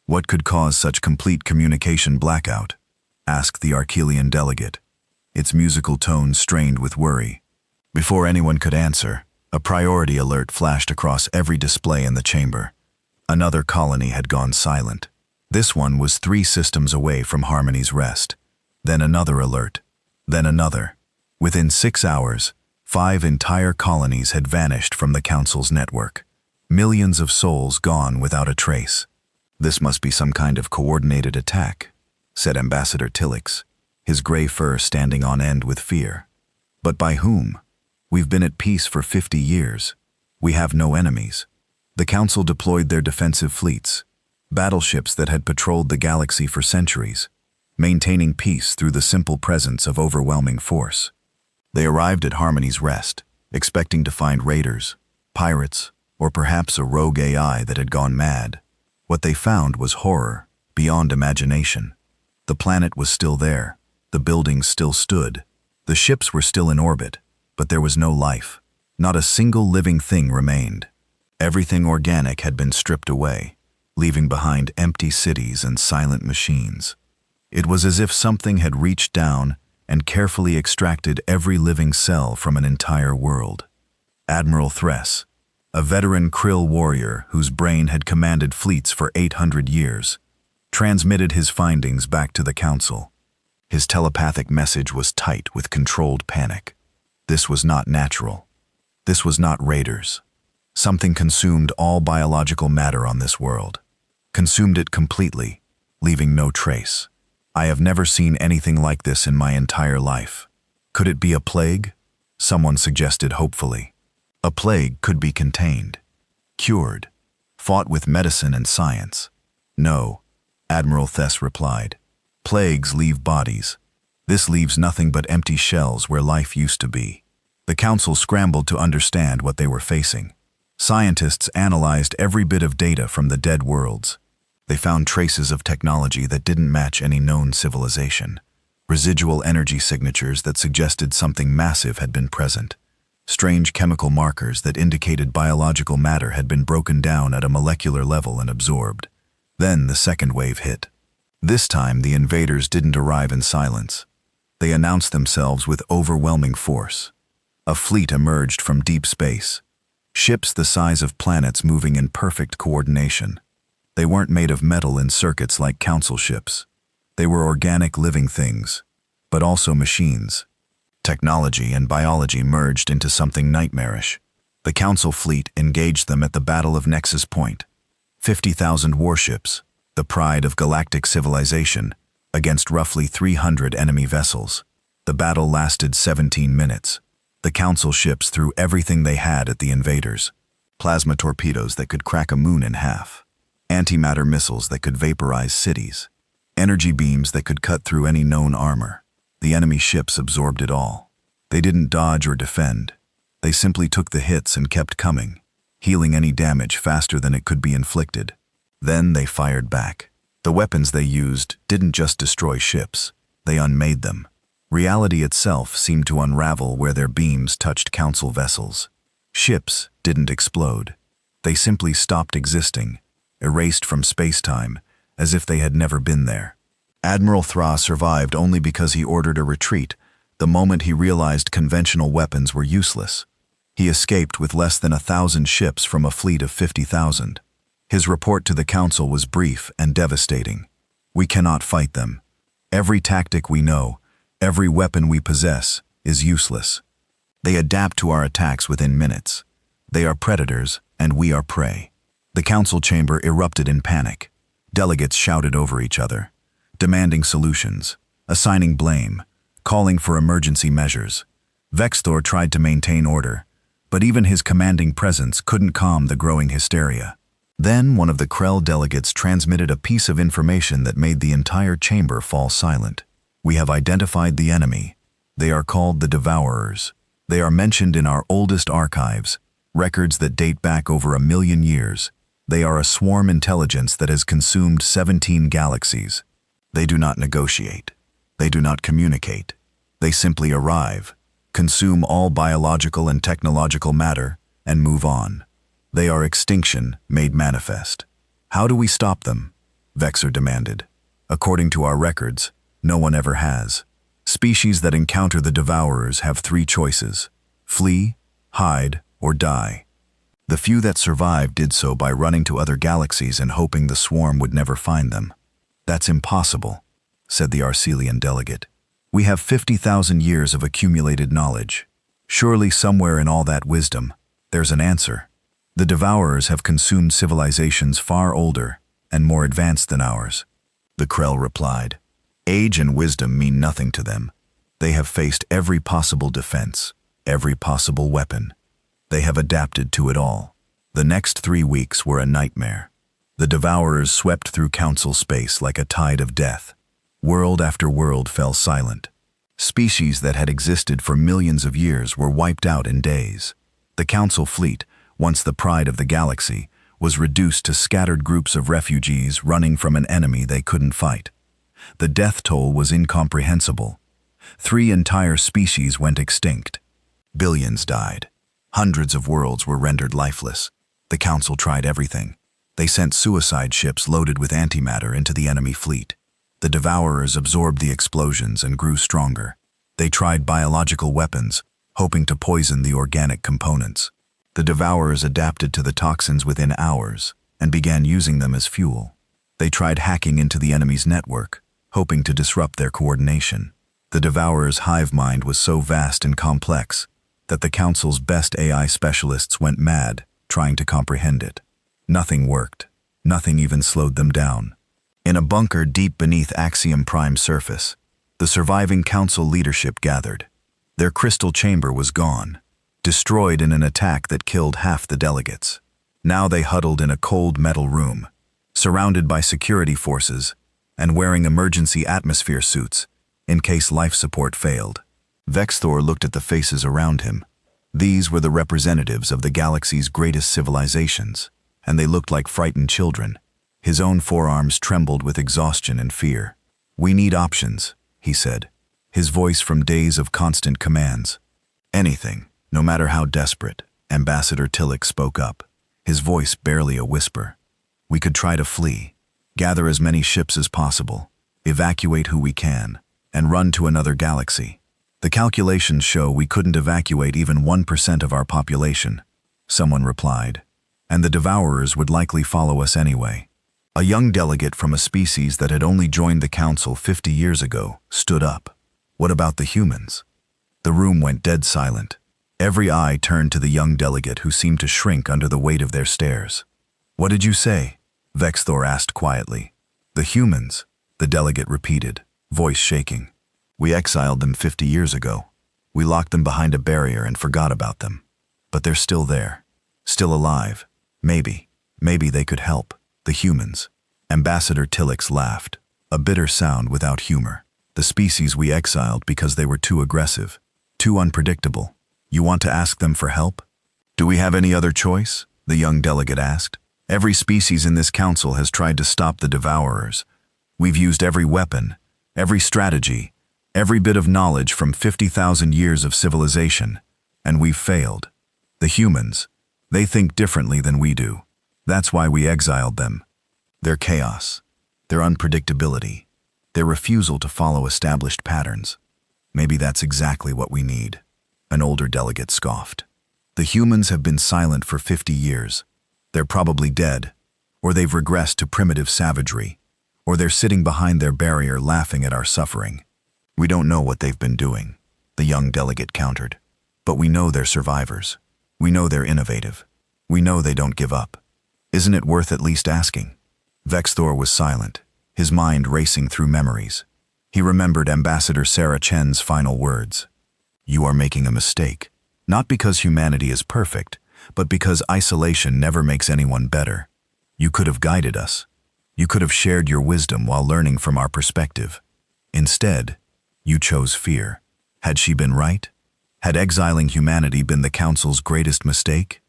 "What could cause such complete communication blackout?" asked the Archelian delegate, its musical tone strained with worry. Before anyone could answer, a priority alert flashed across every display in the chamber. Another colony had gone silent. This one was 3 systems away from Harmony's Rest. Then another alert. Then another. Within 6 hours, 5 entire colonies had vanished from the Council's network. Millions of souls gone without a trace. "This must be some kind of coordinated attack," said Ambassador Tillix, his gray fur standing on end with fear. "But by whom? We've been at peace for 50 years. We have no enemies." The Council deployed their defensive fleets. battleships that had patrolled the galaxy for centuries, maintaining peace through the simple presence of overwhelming force. They arrived at Harmony's Rest, expecting to find raiders, pirates, or perhaps a rogue AI that had gone mad. What they found was horror, beyond imagination. The planet was still there, the buildings still stood, the ships were still in orbit, but there was no life. Not a single living thing remained. Everything organic had been stripped away, leaving behind empty cities and silent machines. It was as if something had reached down and carefully extracted every living cell from an entire world. Admiral Thress, a veteran Krill warrior whose brain had commanded fleets for 800 years, transmitted his findings back to the Council. His telepathic message was tight with controlled panic. This was not natural. This was not raiders. Something consumed all biological matter on this world. Consumed it completely, leaving no trace. I have never seen anything like this in my entire life. Could it be a plague? Someone suggested hopefully. A plague could be contained, cured, fought with medicine and science. No, Admiral Thess replied. Plagues leave bodies. This leaves nothing but empty shells where life used to be. The Council scrambled to understand what they were facing. Scientists analyzed every bit of data from the dead worlds. They found traces of technology that didn't match any known civilization. Residual energy signatures that suggested something massive had been present. Strange chemical markers that indicated biological matter had been broken down at a molecular level and absorbed. Then the second wave hit. This time the invaders didn't arrive in silence. They announced themselves with overwhelming force. A fleet emerged from deep space. Ships the size of planets moving in perfect coordination. They weren't made of metal in circuits like Council ships. They were organic living things, but also machines. Technology and biology merged into something nightmarish. The Council fleet engaged them at the Battle of Nexus Point. 50,000 warships, the pride of galactic civilization, against roughly 300 enemy vessels. The battle lasted 17 minutes. The Council ships threw everything they had at the invaders. Plasma torpedoes that could crack a moon in half. Antimatter missiles that could vaporize cities. Energy beams that could cut through any known armor. The enemy ships absorbed it all. They didn't dodge or defend. They simply took the hits and kept coming, healing any damage faster than it could be inflicted. Then they fired back. The weapons they used didn't just destroy ships, they unmade them. Reality itself seemed to unravel where their beams touched Council vessels. Ships didn't explode. They simply stopped existing, erased from space-time, as if they had never been there. Admiral Thra survived only because he ordered a retreat the moment he realized conventional weapons were useless. He escaped with less than 1,000 ships from a fleet of 50,000. His report to the Council was brief and devastating. We cannot fight them. Every tactic we know, every weapon we possess, is useless. They adapt to our attacks within minutes. They are predators, and we are prey. The Council chamber erupted in panic. Delegates shouted over each other, demanding solutions, assigning blame, calling for emergency measures. Vexthor tried to maintain order, but even his commanding presence couldn't calm the growing hysteria. Then one of the Krell delegates transmitted a piece of information that made the entire chamber fall silent. We have identified the enemy. They are called the Devourers. They are mentioned in our oldest archives, records that date back over 1 million years. They are a swarm intelligence that has consumed 17 galaxies. They do not negotiate. They do not communicate. They simply arrive, consume all biological and technological matter, and move on. They are extinction made manifest. How do we stop them? Vexor demanded. According to our records, no one ever has. Species that encounter the Devourers have 3 choices: flee, hide, or die. The few that survived did so by running to other galaxies and hoping the swarm would never find them. That's impossible, said the Arcelian delegate. We have 50,000 years of accumulated knowledge. Surely somewhere in all that wisdom, there's an answer. The Devourers have consumed civilizations far older and more advanced than ours. The Krell replied. Age and wisdom mean nothing to them. They have faced every possible defense, every possible weapon. They have adapted to it all. The next 3 weeks were a nightmare. The Devourers swept through Council space like a tide of death. World after world fell silent. Species that had existed for millions of years were wiped out in days. The Council fleet, once the pride of the galaxy, was reduced to scattered groups of refugees running from an enemy they couldn't fight. The death toll was incomprehensible. 3 entire species went extinct. Billions died. Hundreds of worlds were rendered lifeless. The Council tried everything. They sent suicide ships loaded with antimatter into the enemy fleet. The Devourers absorbed the explosions and grew stronger. They tried biological weapons, hoping to poison the organic components. The Devourers adapted to the toxins within hours and began using them as fuel. They tried hacking into the enemy's network, hoping to disrupt their coordination. The Devourers' hive mind was so vast and complex that the Council's best AI specialists went mad trying to comprehend it. Nothing worked. Nothing even slowed them down. In a bunker deep beneath Axiom Prime's surface, the surviving Council leadership gathered. Their crystal chamber was gone, destroyed in an attack that killed half the delegates. Now they huddled in a cold metal room, surrounded by security forces and wearing emergency atmosphere suits in case life support failed. Vexthor looked at the faces around him. These were the representatives of the galaxy's greatest civilizations, and they looked like frightened children. His own forearms trembled with exhaustion and fear. "We need options," he said, his voice from days of constant commands. "Anything, no matter how desperate," Ambassador Tillich spoke up, his voice barely a whisper. "We could try to flee, gather as many ships as possible, evacuate who we can, and run to another galaxy. The calculations show we couldn't evacuate even 1% of our population," someone replied, "and the Devourers would likely follow us anyway." A young delegate from a species that had only joined the Council 50 years ago stood up. "What about the humans?" The room went dead silent. Every eye turned to the young delegate who seemed to shrink under the weight of their stares. "What did you say?" Vexthor asked quietly. "The humans," the delegate repeated, voice shaking. "We exiled them 50 years ago. We locked them behind a barrier and forgot about them. But they're still there, still alive. Maybe they could help. The humans." Ambassador Tillich laughed, a bitter sound without humor. "The species we exiled because they were too aggressive, too unpredictable. You want to ask them for help?" "Do we have any other choice?" the young delegate asked. "Every species in this council has tried to stop the Devourers. We've used every weapon, every strategy, every bit of knowledge from 50,000 years of civilization, and we've failed. The humans, they think differently than we do. That's why we exiled them. Their chaos, their unpredictability, their refusal to follow established patterns. Maybe that's exactly what we need," an older delegate scoffed. "The humans have been silent for 50 years. They're probably dead, or they've regressed to primitive savagery, or they're sitting behind their barrier laughing at our suffering. We don't know what they've been doing," the young delegate countered. "But we know they're survivors. We know they're innovative. We know they don't give up. Isn't it worth at least asking?" Vexthor was silent, his mind racing through memories. He remembered Ambassador Sarah Chen's final words. "You are making a mistake, not because humanity is perfect, but because isolation never makes anyone better. You could have guided us. You could have shared your wisdom while learning from our perspective. Instead, you chose fear. Had she been right? Had exiling humanity been the Council's greatest mistake?"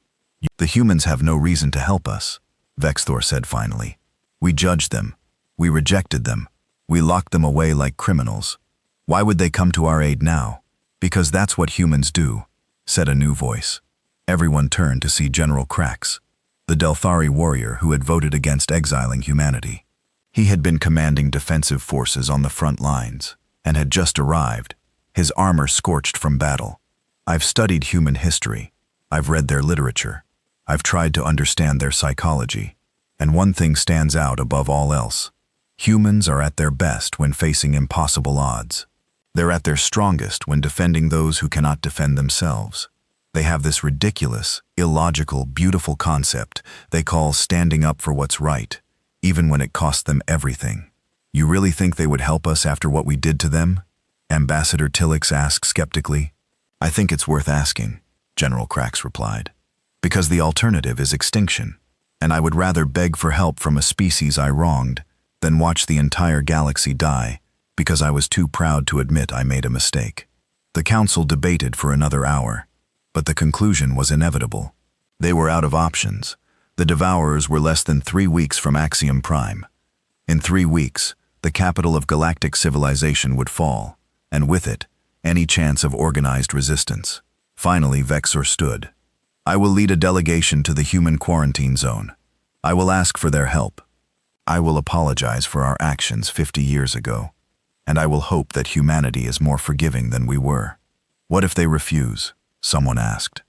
"The humans have no reason to help us," Vexthor said finally. "We judged them. We rejected them. We locked them away like criminals. Why would they come to our aid now?" "Because that's what humans do," said a new voice. Everyone turned to see General Krax, the Delthari warrior who had voted against exiling humanity. He had been commanding defensive forces on the front lines and had just arrived, his armor scorched from battle. "I've studied human history. I've read their literature. I've tried to understand their psychology. And one thing stands out above all else. Humans are at their best when facing impossible odds. They're at their strongest when defending those who cannot defend themselves. They have this ridiculous, illogical, beautiful concept they call standing up for what's right, even when it costs them everything." "You really think they would help us after what we did to them?" Ambassador Tillich asked skeptically. "I think it's worth asking," General Krax replied. "Because the alternative is extinction. and I would rather beg for help from a species I wronged than watch the entire galaxy die because I was too proud to admit I made a mistake. The council debated for another hour, but the conclusion was inevitable. They were out of options. The Devourers were less than 3 weeks from Axiom Prime. In 3 weeks, the capital of galactic civilization would fall, and with it, any chance of organized resistance. Finally, Vexor stood. I will lead a delegation to the human quarantine zone. I will ask for their help. I will apologize for our actions 50 years ago, and I will hope that humanity is more forgiving than we were. What if they refuse? Someone asked.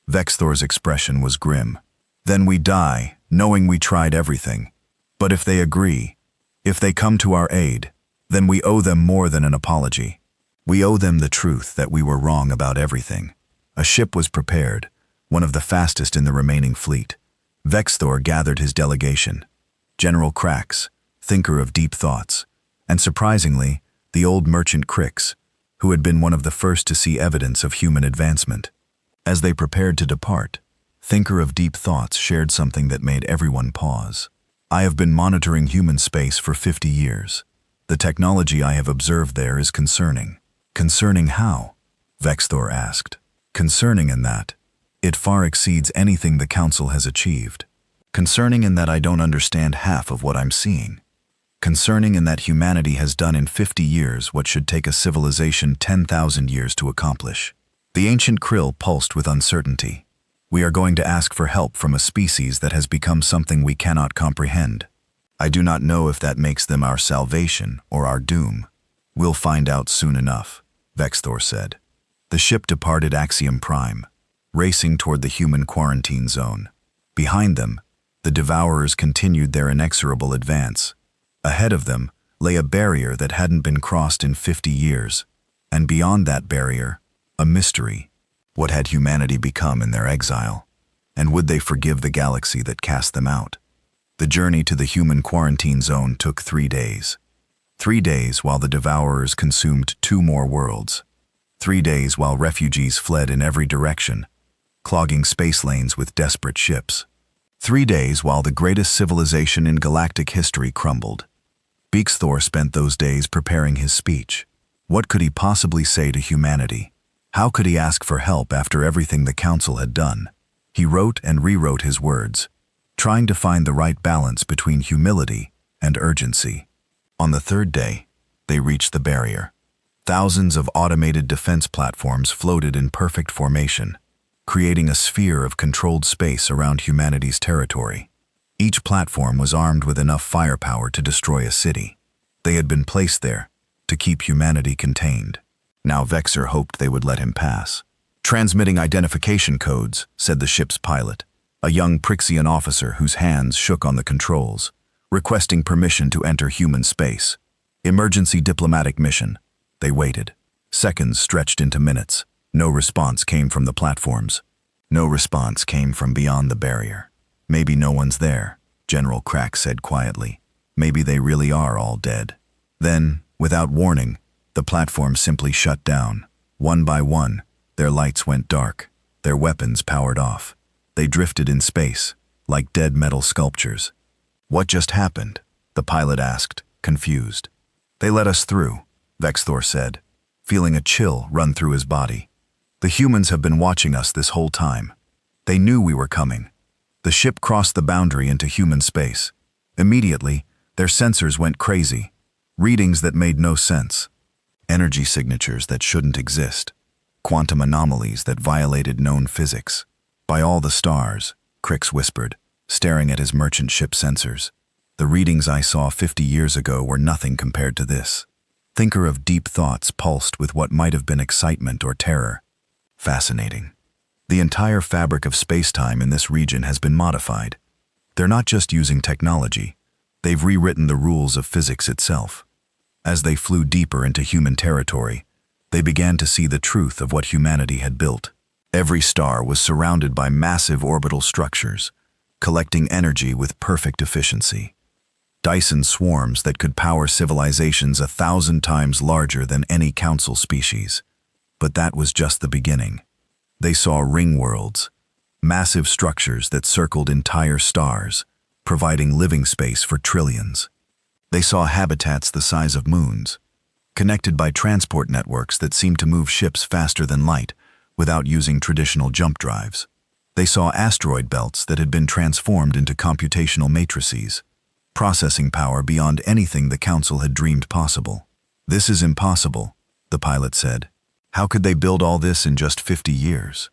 Vexthor's expression was grim. Then we die, knowing we tried everything. But if they agree, if they come to our aid, then we owe them more than an apology. We owe them the truth that we were wrong about everything. A ship was prepared, one of the fastest in the remaining fleet. Vexthor gathered his delegation. General Krax, thinker of deep thoughts, and surprisingly, the old merchant Krix, who had been one of the first to see evidence of human advancement. As they prepared to depart, thinker of deep thoughts shared something that made everyone pause. I have been monitoring human space for 50 years. The technology I have observed there is concerning. Concerning how? Vexthor asked. Concerning in that it far exceeds anything the Council has achieved. Concerning in that I don't understand half of what I'm seeing. Concerning in that humanity has done in 50 years what should take a civilization 10,000 years to accomplish. The ancient Krill pulsed with uncertainty. We are going to ask for help from a species that has become something we cannot comprehend. I do not know if that makes them our salvation or our doom. We'll find out soon enough, Vexthor said. The ship departed Axiom Prime, racing toward the human quarantine zone. Behind them, the Devourers continued their inexorable advance. Ahead of them lay a barrier that hadn't been crossed in 50 years, and beyond that barrier, a mystery. What had humanity become in their exile? And would they forgive the galaxy that cast them out? The journey to the human quarantine zone took 3 days. 3 days while the Devourers consumed 2 more worlds. 3 days while refugees fled in every direction, clogging space lanes with desperate ships. 3 days while the greatest civilization in galactic history crumbled. Vexthor spent those days preparing his speech. What could he possibly say to humanity? How could he ask for help after everything the Council had done? He wrote and rewrote his words, trying to find the right balance between humility and urgency. On the 3rd day, they reached the barrier. Thousands of automated defense platforms floated in perfect formation, creating a sphere of controlled space around humanity's territory. Each platform was armed with enough firepower to destroy a city. They had been placed there to keep humanity contained. Now Vexor hoped they would let him pass. Transmitting identification codes, said the ship's pilot, a young Prixian officer whose hands shook on the controls, requesting permission to enter human space. Emergency diplomatic mission. They waited. Seconds stretched into minutes. No response came from the platforms. No response came from beyond the barrier. Maybe no one's there, General Krax said quietly. Maybe they really are all dead. Then, without warning, the platforms simply shut down. One by one, their lights went dark, their weapons powered off. They drifted in space, like dead metal sculptures. What just happened? The pilot asked, confused. They let us through, Vexthor said, feeling a chill run through his body. The humans have been watching us this whole time. They knew we were coming. The ship crossed the boundary into human space. Immediately, their sensors went crazy. Readings that made no sense. Energy signatures that shouldn't exist. Quantum anomalies that violated known physics. By all the stars, Krix whispered, staring at his merchant ship sensors. The readings I saw 50 years ago were nothing compared to this. Thinker of deep thoughts pulsed with what might have been excitement or terror. Fascinating. The entire fabric of space-time in this region has been modified. They're not just using technology, they've rewritten the rules of physics itself. As they flew deeper into human territory, they began to see the truth of what humanity had built. Every star was surrounded by massive orbital structures, collecting energy with perfect efficiency. Dyson swarms that could power civilizations 1,000 times larger than any council species. But that was just the beginning. They saw ring worlds, massive structures that circled entire stars, providing living space for trillions. They saw habitats the size of moons, connected by transport networks that seemed to move ships faster than light without using traditional jump drives. They saw asteroid belts that had been transformed into computational matrices, processing power beyond anything the Council had dreamed possible. "This is impossible," the pilot said. "How could they build all this in just 50 years?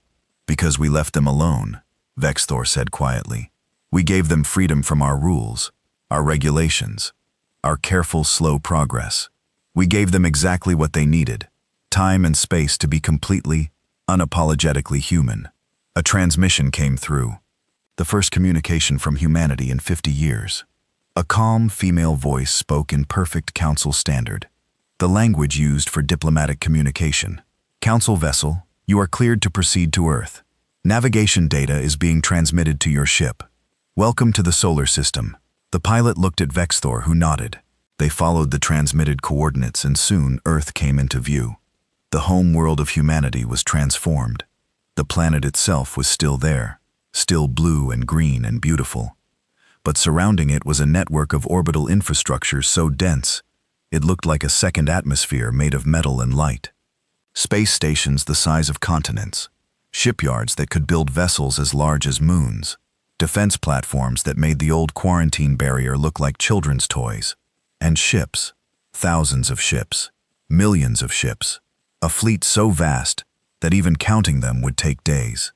"Because we left them alone," Vexthor said quietly. "We gave them freedom from our rules, our regulations, our careful, slow progress. We gave them exactly what they needed, time and space to be completely, unapologetically human." A transmission came through, the first communication from humanity in 50 years. A calm female voice spoke in perfect Council standard, the language used for diplomatic communication. "Council vessel, you are cleared to proceed to Earth. Navigation data is being transmitted to your ship. Welcome to the solar system." The pilot looked at Vexthor, who nodded. They followed the transmitted coordinates, and soon Earth came into view. The home world of humanity was transformed. The planet itself was still there, still blue and green and beautiful. But surrounding it was a network of orbital infrastructure so dense, it looked like a second atmosphere made of metal and light. Space stations the size of continents, shipyards that could build vessels as large as moons, defense platforms that made the old quarantine barrier look like children's toys, and ships, thousands of ships, millions of ships, a fleet so vast that even counting them would take days.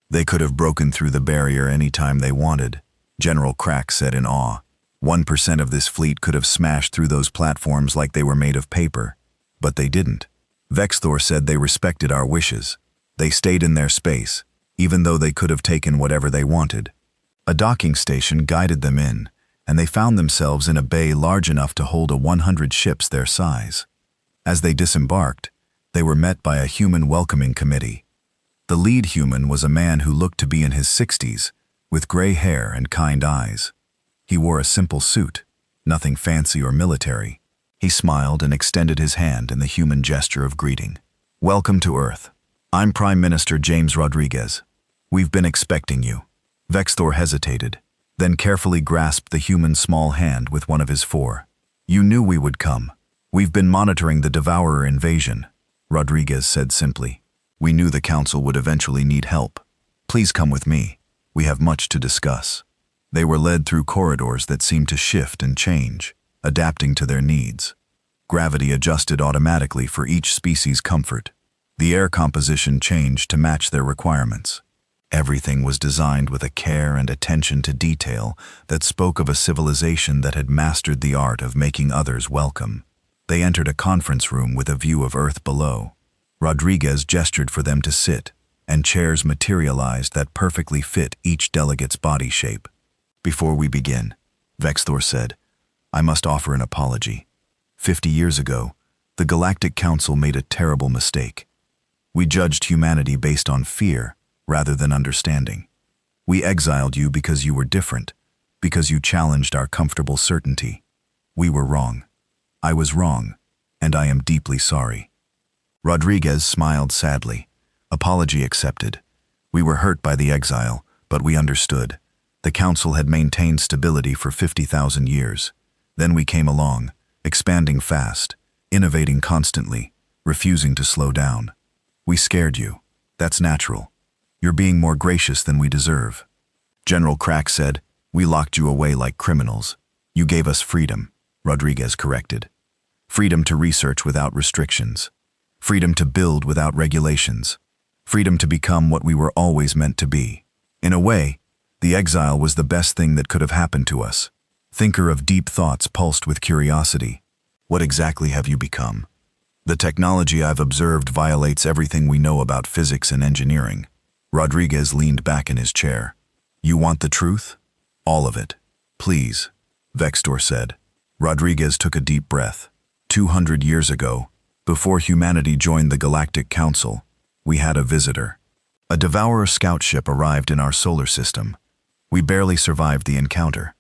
They could have broken through the barrier any time they wanted, General Crack said in awe. 1% of this fleet could have smashed through those platforms like they were made of paper, but they didn't. Vexthor said they respected our wishes. They stayed in their space, even though they could have taken whatever they wanted. A docking station guided them in, and they found themselves in a bay large enough to hold 100 ships their size. As they disembarked, they were met by a human welcoming committee. The lead human was a man who looked to be in his 60s, with gray hair and kind eyes. He wore a simple suit, nothing fancy or military. He smiled and extended his hand in the human gesture of greeting. "Welcome to Earth. I'm Prime Minister James Rodriguez. We've been expecting you." Vexthor hesitated, then carefully grasped the human's small hand with one of his four. "You knew we would come. We've been monitoring the Devourer invasion," Rodriguez said simply. "We knew the Council would eventually need help. Please come with me. We have much to discuss." They were led through corridors that seemed to shift and change, adapting to their needs. Gravity adjusted automatically for each species' comfort. The air composition changed to match their requirements. Everything was designed with a care and attention to detail that spoke of a civilization that had mastered the art of making others welcome. They entered a conference room with a view of Earth below. Rodriguez gestured for them to sit, and chairs materialized that perfectly fit each delegate's body shape. "Before we begin," Vexthor said, "I must offer an apology. 50 years ago, the Galactic Council made a terrible mistake. We judged humanity based on fear rather than understanding. We exiled you because you were different, because you challenged our comfortable certainty. We were wrong. I was wrong, and I am deeply sorry." Rodriguez smiled sadly. "Apology accepted. We were hurt by the exile, but we understood. The Council had maintained stability for 50,000 years. Then we came along, expanding fast, innovating constantly, refusing to slow down. We scared you. That's natural. You're being more gracious than we deserve." General Crack said, "We locked you away like criminals. You gave us freedom," Rodriguez corrected. "Freedom to research without restrictions. Freedom to build without regulations. Freedom to become what we were always meant to be. In a way, the exile was the best thing that could have happened to us." Thinker of deep thoughts pulsed with curiosity. "What exactly have you become?" "The technology I've observed violates everything we know about physics and engineering." Rodriguez leaned back in his chair. "You want the truth?" "All of it. Please," Vexthor said. Rodriguez took a deep breath. 200 years ago, before humanity joined the Galactic Council, we had a visitor. A Devourer scout ship arrived in our solar system. We barely survived the encounter.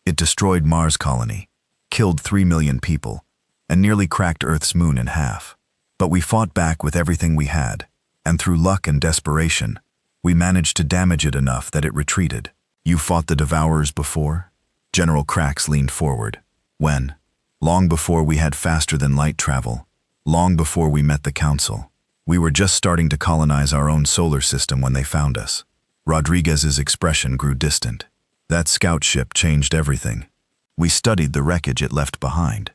It destroyed Mars colony, killed 3 million people, and nearly cracked Earth's moon in half. But we fought back with everything we had, and through luck and desperation, We managed to damage it enough that it retreated. You fought the Devourers before? General Krax leaned forward. When? Long before we had faster-than-light travel. Long before we met the Council. We were just starting to colonize our own solar system when they found us. Rodriguez's expression grew distant. That scout ship changed everything. We studied the wreckage it left behind.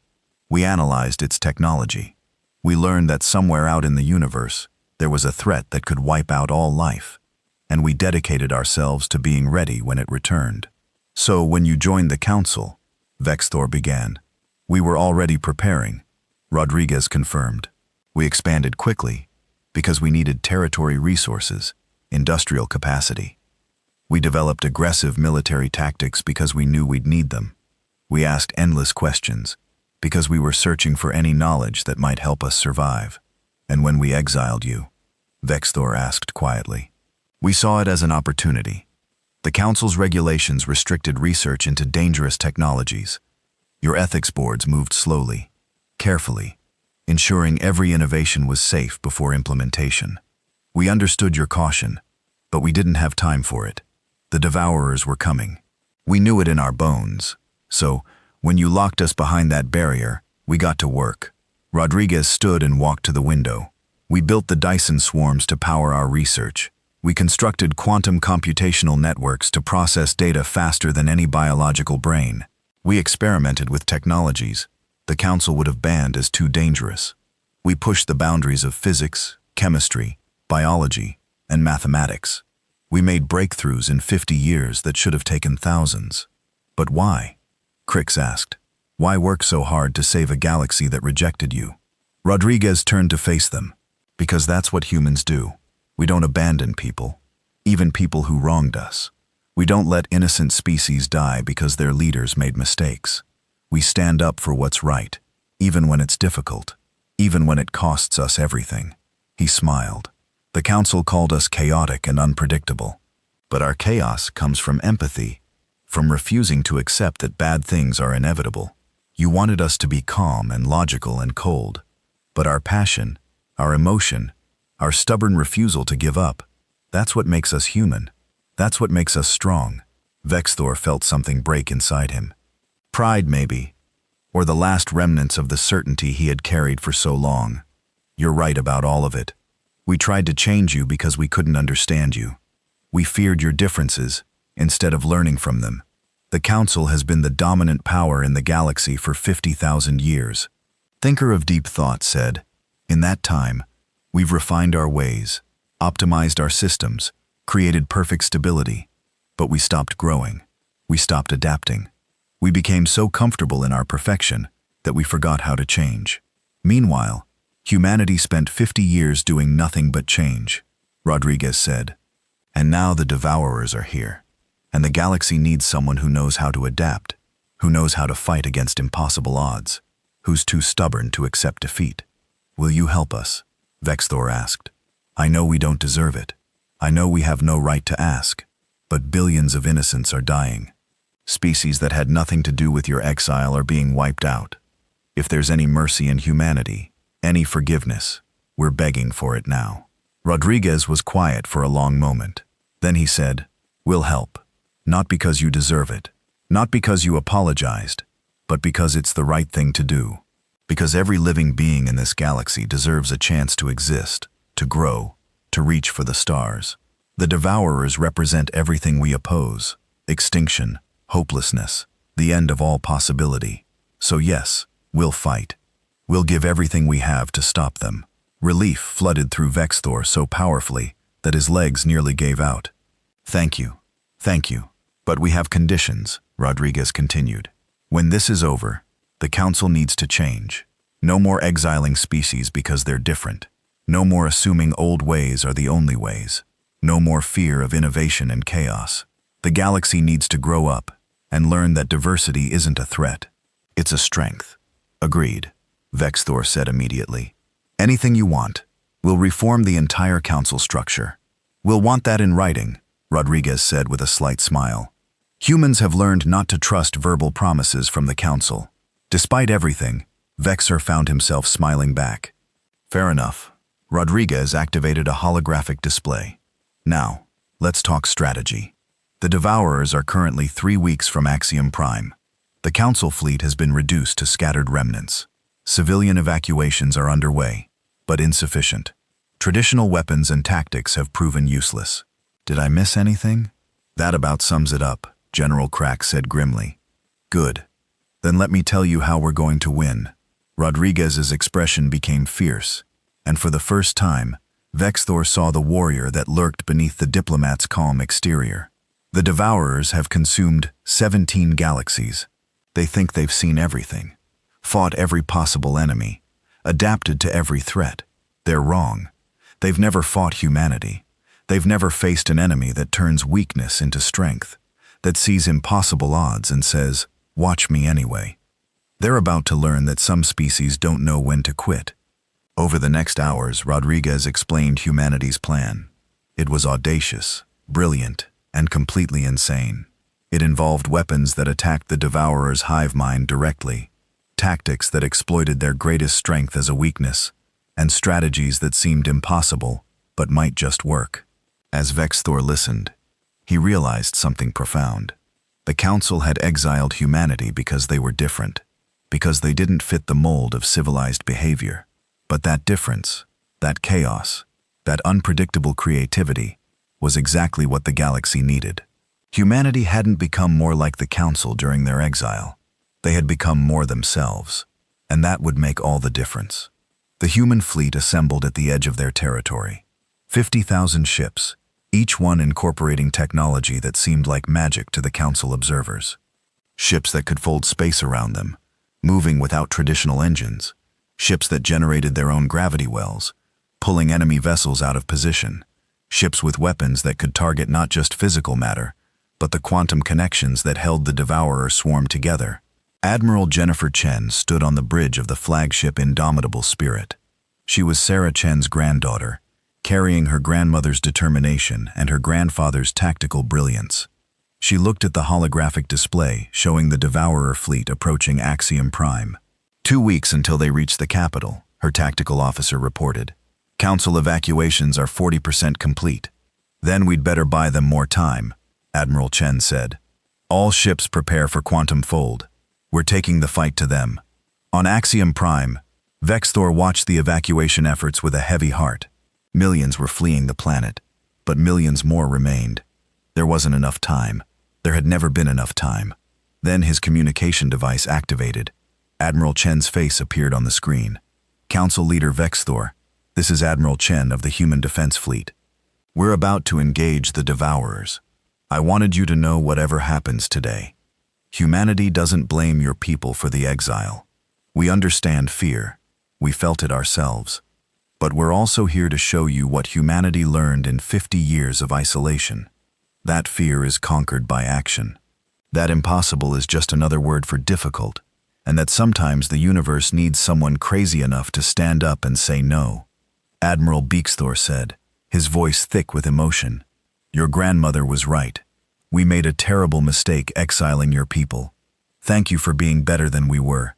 We analyzed its technology. We learned that somewhere out in the universe, there was a threat that could wipe out all life. And we dedicated ourselves to being ready when it returned. So when you joined the Council, Vexthor began. We were already preparing, Rodriguez confirmed. We expanded quickly, because we needed territory resources, industrial capacity. We developed aggressive military tactics because we knew we'd need them. We asked endless questions, because we were searching for any knowledge that might help us survive. And when we exiled you, Vexthor asked quietly, we saw it as an opportunity. The Council's regulations restricted research into dangerous technologies. Your ethics boards moved slowly, carefully, ensuring every innovation was safe before implementation. We understood your caution, but we didn't have time for it. The Devourers were coming. We knew it in our bones. So, when you locked us behind that barrier, we got to work. Rodriguez stood and walked to the window. We built the Dyson swarms to power our research. We constructed quantum computational networks to process data faster than any biological brain. We experimented with technologies the Council would have banned as too dangerous. We pushed the boundaries of physics, chemistry, biology, and mathematics. We made breakthroughs in 50 years that should have taken thousands. But why? Crix asked. Why work so hard to save a galaxy that rejected you? Rodriguez turned to face them. Because that's what humans do. We don't abandon people, even people who wronged us. We don't let innocent species die because their leaders made mistakes. We stand up for what's right, even when it's difficult, even when it costs us everything. He smiled. The Council called us chaotic and unpredictable. But our chaos comes from empathy, from refusing to accept that bad things are inevitable. You wanted us to be calm and logical and cold. But our passion, our emotion, our stubborn refusal to give up, that's what makes us human. That's what makes us strong. Vexthor felt something break inside him. Pride, maybe, or the last remnants of the certainty he had carried for so long. You're right about all of it. We tried to change you because we couldn't understand you. We feared your differences instead of learning from them. The Council has been the dominant power in the galaxy for 50,000 years. Thinker of deep thought said, in that time, we've refined our ways, optimized our systems, created perfect stability. But we stopped growing. We stopped adapting. We became so comfortable in our perfection that we forgot how to change. Meanwhile, humanity spent 50 years doing nothing but change, Rodriguez said. And now the Devourers are here. And the galaxy needs someone who knows how to adapt, who knows how to fight against impossible odds, who's too stubborn to accept defeat. Will you help us? Vexthor asked. I know we don't deserve it. I know we have no right to ask. But billions of innocents are dying. Species that had nothing to do with your exile are being wiped out. If there's any mercy in humanity, any forgiveness, we're begging for it now. Rodriguez was quiet for a long moment. Then he said, we'll help. Not because you deserve it. Not because you apologized. But because it's the right thing to do. Because every living being in this galaxy deserves a chance to exist, to grow, to reach for the stars. The Devourers represent everything we oppose. Extinction, hopelessness, the end of all possibility. So yes, we'll fight. We'll give everything we have to stop them. Relief flooded through Vexthor so powerfully that his legs nearly gave out. Thank you. Thank you. But we have conditions, Rodriguez continued. When this is over, the Council needs to change. No more exiling species because they're different. No more assuming old ways are the only ways. No more fear of innovation and chaos. The galaxy needs to grow up and learn that diversity isn't a threat. It's a strength. Agreed, Vexthor said immediately. Anything you want. We'll reform the entire Council structure. We'll want that in writing, Rodriguez said with a slight smile. Humans have learned not to trust verbal promises from the Council. Despite everything, Vexor found himself smiling back. Fair enough. Rodriguez activated a holographic display. Now, let's talk strategy. The Devourers are currently 3 weeks from Axiom Prime. The Council fleet has been reduced to scattered remnants. Civilian evacuations are underway, but insufficient. Traditional weapons and tactics have proven useless. Did I miss anything? That about sums it up, General Crack said grimly. Good. Then let me tell you how we're going to win. Rodriguez's expression became fierce, and for the first time, Vexthor saw the warrior that lurked beneath the diplomat's calm exterior. The Devourers have consumed 17 galaxies. They think they've seen everything, fought every possible enemy, adapted to every threat. They're wrong. They've never fought humanity. They've never faced an enemy that turns weakness into strength, that sees impossible odds and says, "Watch me anyway." They're about to learn that some species don't know when to quit. Over the next hours, Rodriguez explained humanity's plan. It was audacious, brilliant, and completely insane. It involved weapons that attacked the Devourer's hive mind directly, tactics that exploited their greatest strength as a weakness, and strategies that seemed impossible, but might just work. As Vexthor listened, he realized something profound. The Council had exiled humanity because they were different, because they didn't fit the mold of civilized behavior. But that difference, that chaos, that unpredictable creativity, was exactly what the galaxy needed. Humanity hadn't become more like the Council during their exile. They had become more themselves, and that would make all the difference. The human fleet assembled at the edge of their territory. 50,000 ships, each one incorporating technology that seemed like magic to the Council observers. Ships that could fold space around them, moving without traditional engines. Ships that generated their own gravity wells, pulling enemy vessels out of position. Ships with weapons that could target not just physical matter, but the quantum connections that held the Devourer swarm together. Admiral Jennifer Chen stood on the bridge of the flagship Indomitable Spirit. She was Sarah Chen's granddaughter, carrying her grandmother's determination and her grandfather's tactical brilliance. She looked at the holographic display showing the Devourer fleet approaching Axiom Prime. 2 weeks until they reached the capital, her tactical officer reported. Council evacuations are 40% complete. Then we'd better buy them more time, Admiral Chen said. All ships prepare for quantum fold. We're taking the fight to them. On Axiom Prime, Vexthor watched the evacuation efforts with a heavy heart. Millions were fleeing the planet, but millions more remained. There wasn't enough time. There had never been enough time. Then his communication device activated. Admiral Chen's face appeared on the screen. Council Leader Vexthor, this is Admiral Chen of the Human Defense Fleet. We're about to engage the Devourers. I wanted you to know whatever happens today. Humanity doesn't blame your people for the exile. We understand fear. We felt it ourselves. But we're also here to show you what humanity learned in 50 years of isolation. That fear is conquered by action. That impossible is just another word for difficult, and that sometimes the universe needs someone crazy enough to stand up and say no. Admiral Beaksthor said, his voice thick with emotion. Your grandmother was right. We made a terrible mistake exiling your people. Thank you for being better than we were.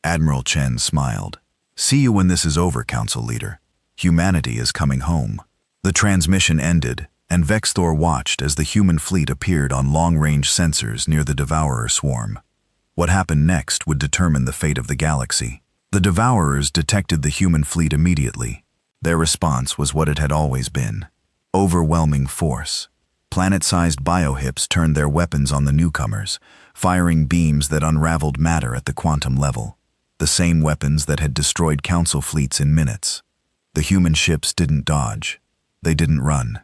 Admiral Chen smiled. See you when this is over, Council Leader. Humanity is coming home. The transmission ended, and Vexthor watched as the human fleet appeared on long-range sensors near the Devourer swarm. What happened next would determine the fate of the galaxy. The Devourers detected the human fleet immediately. Their response was what it had always been. Overwhelming force. Planet-sized biohips turned their weapons on the newcomers, firing beams that unraveled matter at the quantum level. The same weapons that had destroyed Council fleets in minutes. The human ships didn't dodge. They didn't run.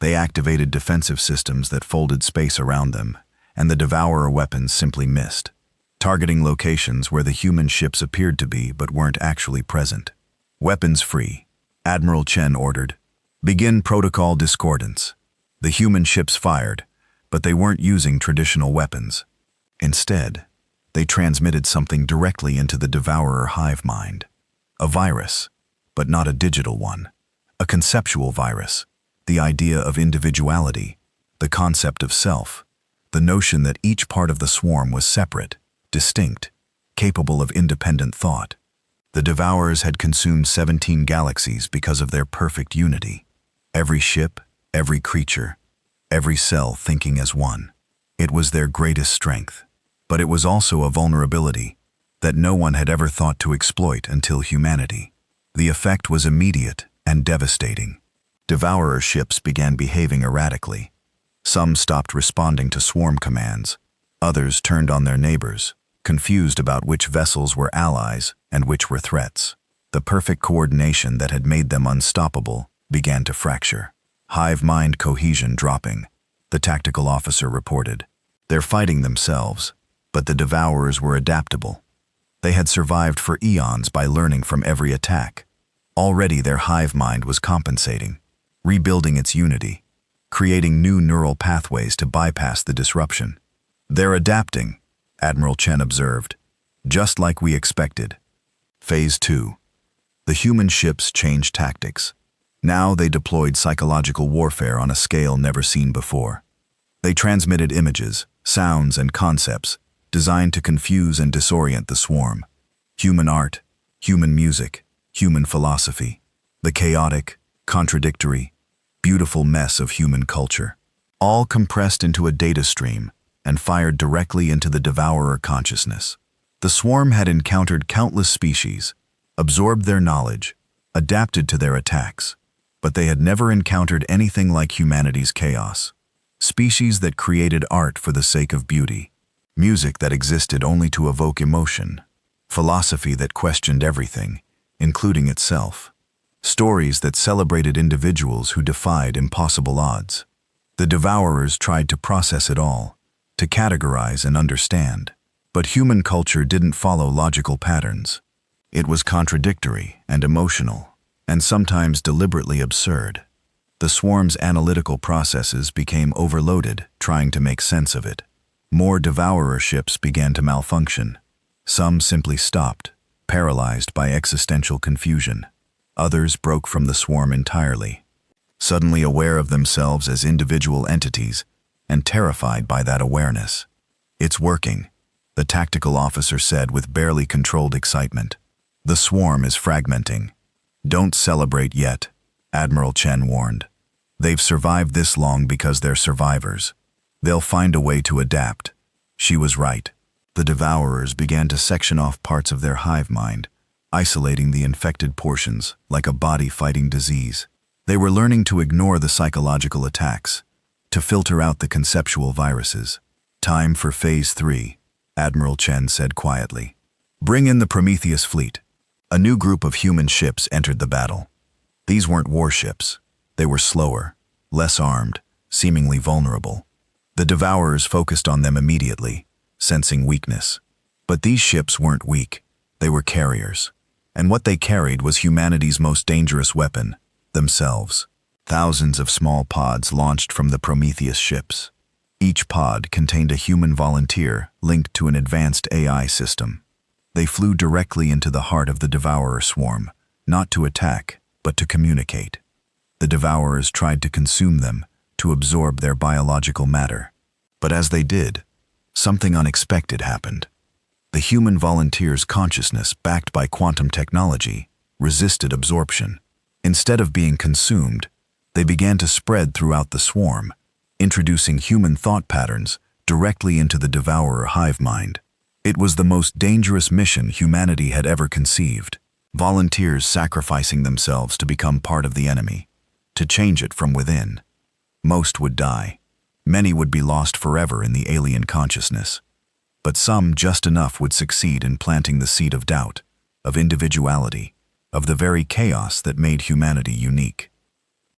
They activated defensive systems that folded space around them, and the Devourer weapons simply missed, targeting locations where the human ships appeared to be but weren't actually present. Weapons free, Admiral Chen ordered. Begin protocol discordance. The human ships fired, but they weren't using traditional weapons. Instead, they transmitted something directly into the Devourer hive mind. A virus, but not a digital one. A conceptual virus. The idea of individuality, the concept of self, the notion that each part of the swarm was separate, distinct, capable of independent thought. The Devourers had consumed 17 galaxies because of their perfect unity. Every ship, every creature, every cell thinking as one. It was their greatest strength, but it was also a vulnerability that no one had ever thought to exploit until humanity. The effect was immediate and devastating. Devourer ships began behaving erratically. Some stopped responding to swarm commands. Others turned on their neighbors, confused about which vessels were allies and which were threats. The perfect coordination that had made them unstoppable began to fracture. Hive mind cohesion dropping, the tactical officer reported. They're fighting themselves, but the devourers were adaptable. They had survived for eons by learning from every attack. Already their hive mind was compensating, rebuilding its unity, creating new neural pathways to bypass the disruption. They're adapting, Admiral Chen observed, just like we expected. Phase 2. The human ships changed tactics. Now they deployed psychological warfare on a scale never seen before. They transmitted images, sounds, and concepts designed to confuse and disorient the swarm. Human art, human music, human philosophy, the chaotic, contradictory, beautiful mess of human culture, all compressed into a data stream and fired directly into the devourer consciousness. The swarm had encountered countless species, absorbed their knowledge, adapted to their attacks, but they had never encountered anything like humanity's chaos. Species that created art for the sake of beauty, music that existed only to evoke emotion, philosophy that questioned everything, including itself, stories that celebrated individuals who defied impossible odds. The devourers tried to process it all, to categorize and understand, but human culture didn't follow logical patterns. It was contradictory and emotional, and sometimes deliberately absurd. The swarm's analytical processes became overloaded, trying to make sense of it. More devourer ships began to malfunction. Some simply stopped, paralyzed by existential confusion. Others broke from the swarm entirely, suddenly aware of themselves as individual entities and terrified by that awareness. "It's working," the tactical officer said with barely controlled excitement. "The swarm is fragmenting." "Don't celebrate yet," Admiral Chen warned. "They've survived this long because they're survivors. They'll find a way to adapt." She was right. The devourers began to section off parts of their hive mind, isolating the infected portions like a body fighting disease. They were learning to ignore the psychological attacks, to filter out the conceptual viruses. "Time for Phase 3, Admiral Chen said quietly. "Bring in the Prometheus fleet." A new group of human ships entered the battle. These weren't warships. They were slower, less armed, seemingly vulnerable. The devourers focused on them immediately, sensing weakness. But these ships weren't weak. They were carriers. And what they carried was humanity's most dangerous weapon, themselves. Thousands of small pods launched from the Prometheus ships. Each pod contained a human volunteer linked to an advanced AI system. They flew directly into the heart of the devourer swarm, not to attack, but to communicate. The devourers tried to consume them, to absorb their biological matter. But as they did, something unexpected happened. The human volunteer's consciousness, backed by quantum technology, resisted absorption. Instead of being consumed, they began to spread throughout the swarm, introducing human thought patterns directly into the devourer hive mind. It was the most dangerous mission humanity had ever conceived. Volunteers sacrificing themselves to become part of the enemy, to change it from within. Most would die. Many would be lost forever in the alien consciousness. But some, just enough, would succeed in planting the seed of doubt, of individuality, of the very chaos that made humanity unique.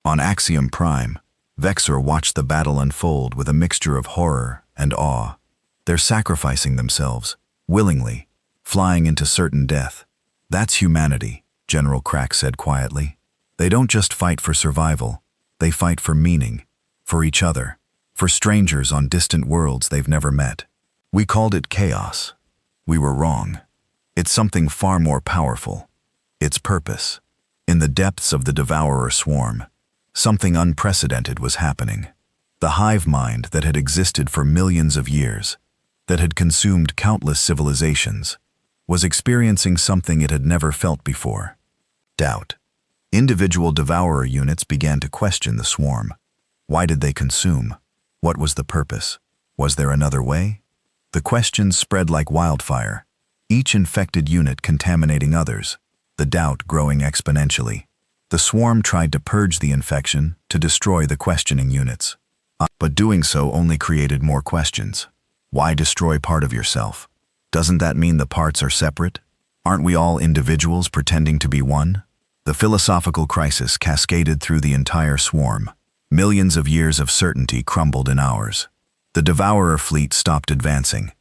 On Axiom Prime, Vexor watched the battle unfold with a mixture of horror and awe. They're sacrificing themselves, willingly, flying into certain death. "That's humanity," General Crack said quietly. "They don't just fight for survival, they fight for meaning, for each other, for strangers on distant worlds they've never met. We called it chaos. We were wrong. It's something far more powerful. It's purpose." In the depths of the devourer swarm, something unprecedented was happening. The hive mind that had existed for millions of years, that had consumed countless civilizations, was experiencing something it had never felt before: doubt. Individual devourer units began to question the swarm. Why did they consume? What was the purpose? Was there another way? The questions spread like wildfire, each infected unit contaminating others, the doubt growing exponentially. The swarm tried to purge the infection, to destroy the questioning units. But doing so only created more questions. Why destroy part of yourself? Doesn't that mean the parts are separate? Aren't we all individuals pretending to be one? The philosophical crisis cascaded through the entire swarm. Millions of years of certainty crumbled in hours. The Devourer fleet stopped advancing.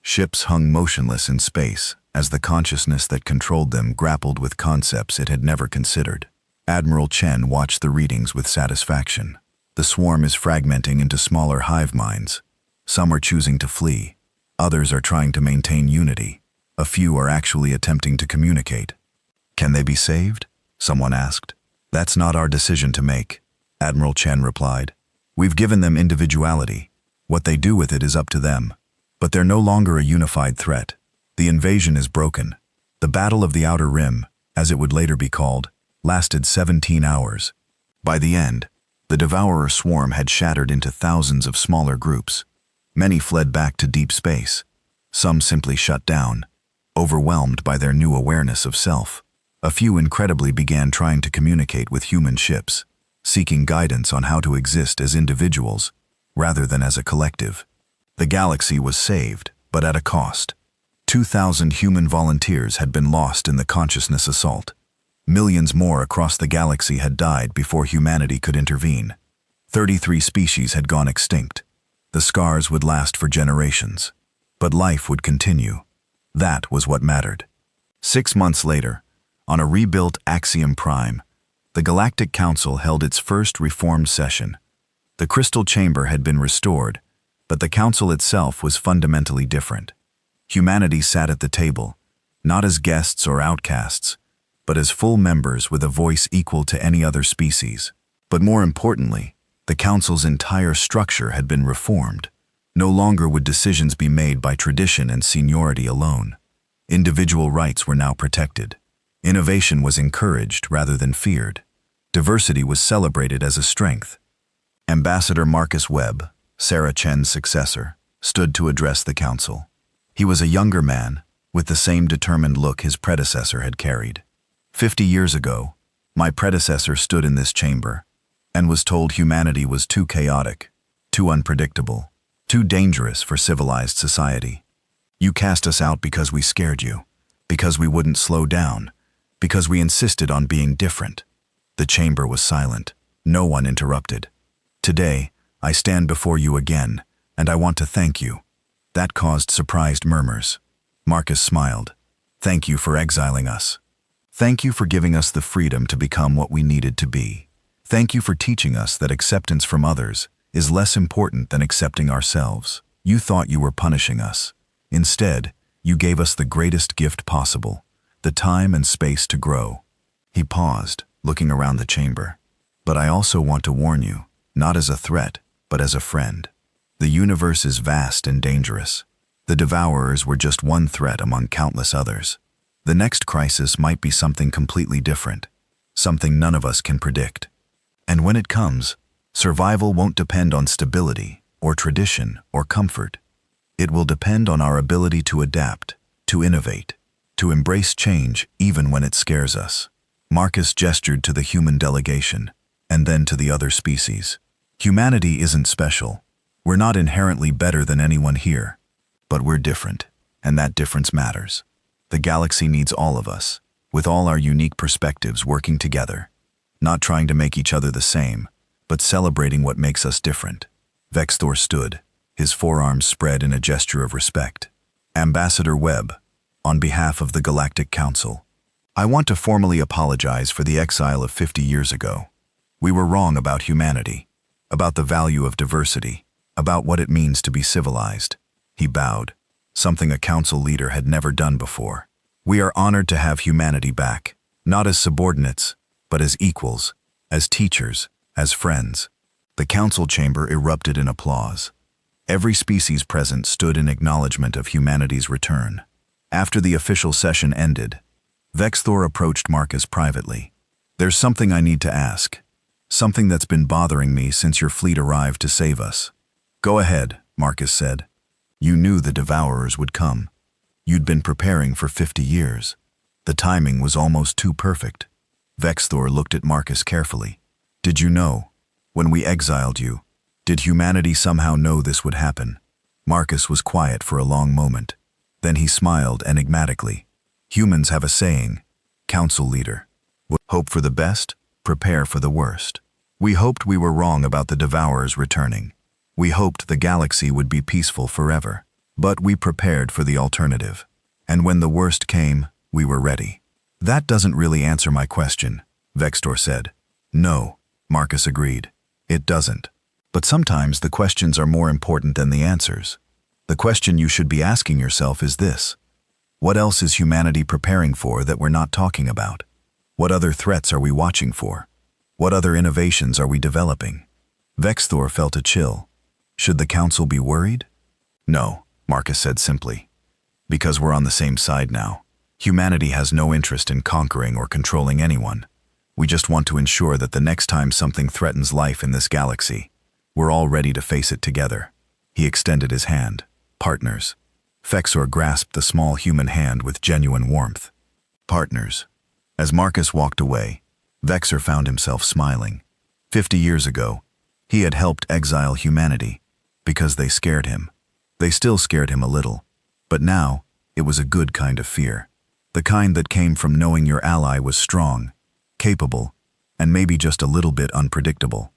Ships hung motionless in space as the consciousness that controlled them grappled with concepts it had never considered. Admiral Chen watched the readings with satisfaction. The swarm is fragmenting into smaller hive minds. Some are choosing to flee. Others are trying to maintain unity. A few are actually attempting to communicate. Can they be saved? Someone asked. That's not our decision to make, Admiral Chen replied. We've given them individuality. What they do with it is up to them. But they're no longer a unified threat. The invasion is broken. The Battle of the Outer Rim, as it would later be called, lasted 17 hours. By the end, the Devourer swarm had shattered into thousands of smaller groups. Many fled back to deep space. Some simply shut down, overwhelmed by their new awareness of self. A few incredibly began trying to communicate with human ships, seeking guidance on how to exist as individuals rather than as a collective. The galaxy was saved, but at a cost. 2,000 human volunteers had been lost in the consciousness assault. Millions more across the galaxy had died before humanity could intervene. 33 species had gone extinct. The scars would last for generations. But life would continue. That was what mattered. 6 months later, on a rebuilt Axiom Prime, the Galactic Council held its first reformed session. The crystal chamber had been restored, but the council itself was fundamentally different. Humanity sat at the table, not as guests or outcasts, but as full members with a voice equal to any other species. But more importantly, the council's entire structure had been reformed. No longer would decisions be made by tradition and seniority alone. Individual rights were now protected. Innovation was encouraged rather than feared. Diversity was celebrated as a strength. Ambassador Marcus Webb, Sarah Chen's successor, stood to address the council. He was a younger man, with the same determined look his predecessor had carried. 50 years ago, my predecessor stood in this chamber and was told humanity was too chaotic, too unpredictable, too dangerous for civilized society. You cast us out because we scared you, because we wouldn't slow down, because we insisted on being different. The chamber was silent. No one interrupted. Today, I stand before you again, and I want to thank you. That caused surprised murmurs. Marcus smiled. Thank you for exiling us. Thank you for giving us the freedom to become what we needed to be. Thank you for teaching us that acceptance from others is less important than accepting ourselves. You thought you were punishing us. Instead, you gave us the greatest gift possible, the time and space to grow. He paused, looking around the chamber. But I also want to warn you, not as a threat, but as a friend. The universe is vast and dangerous. The Devourers were just one threat among countless others. The next crisis might be something completely different, something none of us can predict. And when it comes, survival won't depend on stability, or tradition, or comfort. It will depend on our ability to adapt, to innovate, to embrace change even when it scares us. Marcus gestured to the human delegation, and then to the other species. Humanity isn't special. We're not inherently better than anyone here. But we're different, and that difference matters. The galaxy needs all of us, with all our unique perspectives working together. Not trying to make each other the same, but celebrating what makes us different. Vexthor stood, his forearms spread in a gesture of respect. Ambassador Webb, on behalf of the Galactic Council, I want to formally apologize for the exile of 50 years ago. We were wrong about humanity, about the value of diversity, about what it means to be civilized. He bowed, something a council leader had never done before. We are honored to have humanity back, not as subordinates, but as equals, as teachers, as friends. The council chamber erupted in applause. Every species present stood in acknowledgement of humanity's return. After the official session ended, Vexthor approached Marcus privately. There's something I need to ask. Something that's been bothering me since your fleet arrived to save us. Go ahead, Marcus said. You knew the Devourers would come. You'd been preparing for 50 years. The timing was almost too perfect. Vexthor looked at Marcus carefully. Did you know? When we exiled you, did humanity somehow know this would happen? Marcus was quiet for a long moment. Then he smiled enigmatically. Humans have a saying, Council Leader. Hope for the best, prepare for the worst. We hoped we were wrong about the Devourers returning. We hoped the galaxy would be peaceful forever. But we prepared for the alternative. And when the worst came, we were ready. That doesn't really answer my question, Vextor said. No, Marcus agreed. It doesn't. But sometimes the questions are more important than the answers. The question you should be asking yourself is this. What else is humanity preparing for that we're not talking about? What other threats are we watching for? What other innovations are we developing? Vexthor felt a chill. Should the council be worried? No, Marcus said simply. Because we're on the same side now. Humanity has no interest in conquering or controlling anyone. We just want to ensure that the next time something threatens life in this galaxy, we're all ready to face it together. He extended his hand. Partners. Vexthor grasped the small human hand with genuine warmth. Partners. As Marcus walked away, Vexthor found himself smiling. 50 years ago, he had helped exile humanity because they scared him. They still scared him a little, but now it was a good kind of fear. The kind that came from knowing your ally was strong, capable, and maybe just a little bit unpredictable.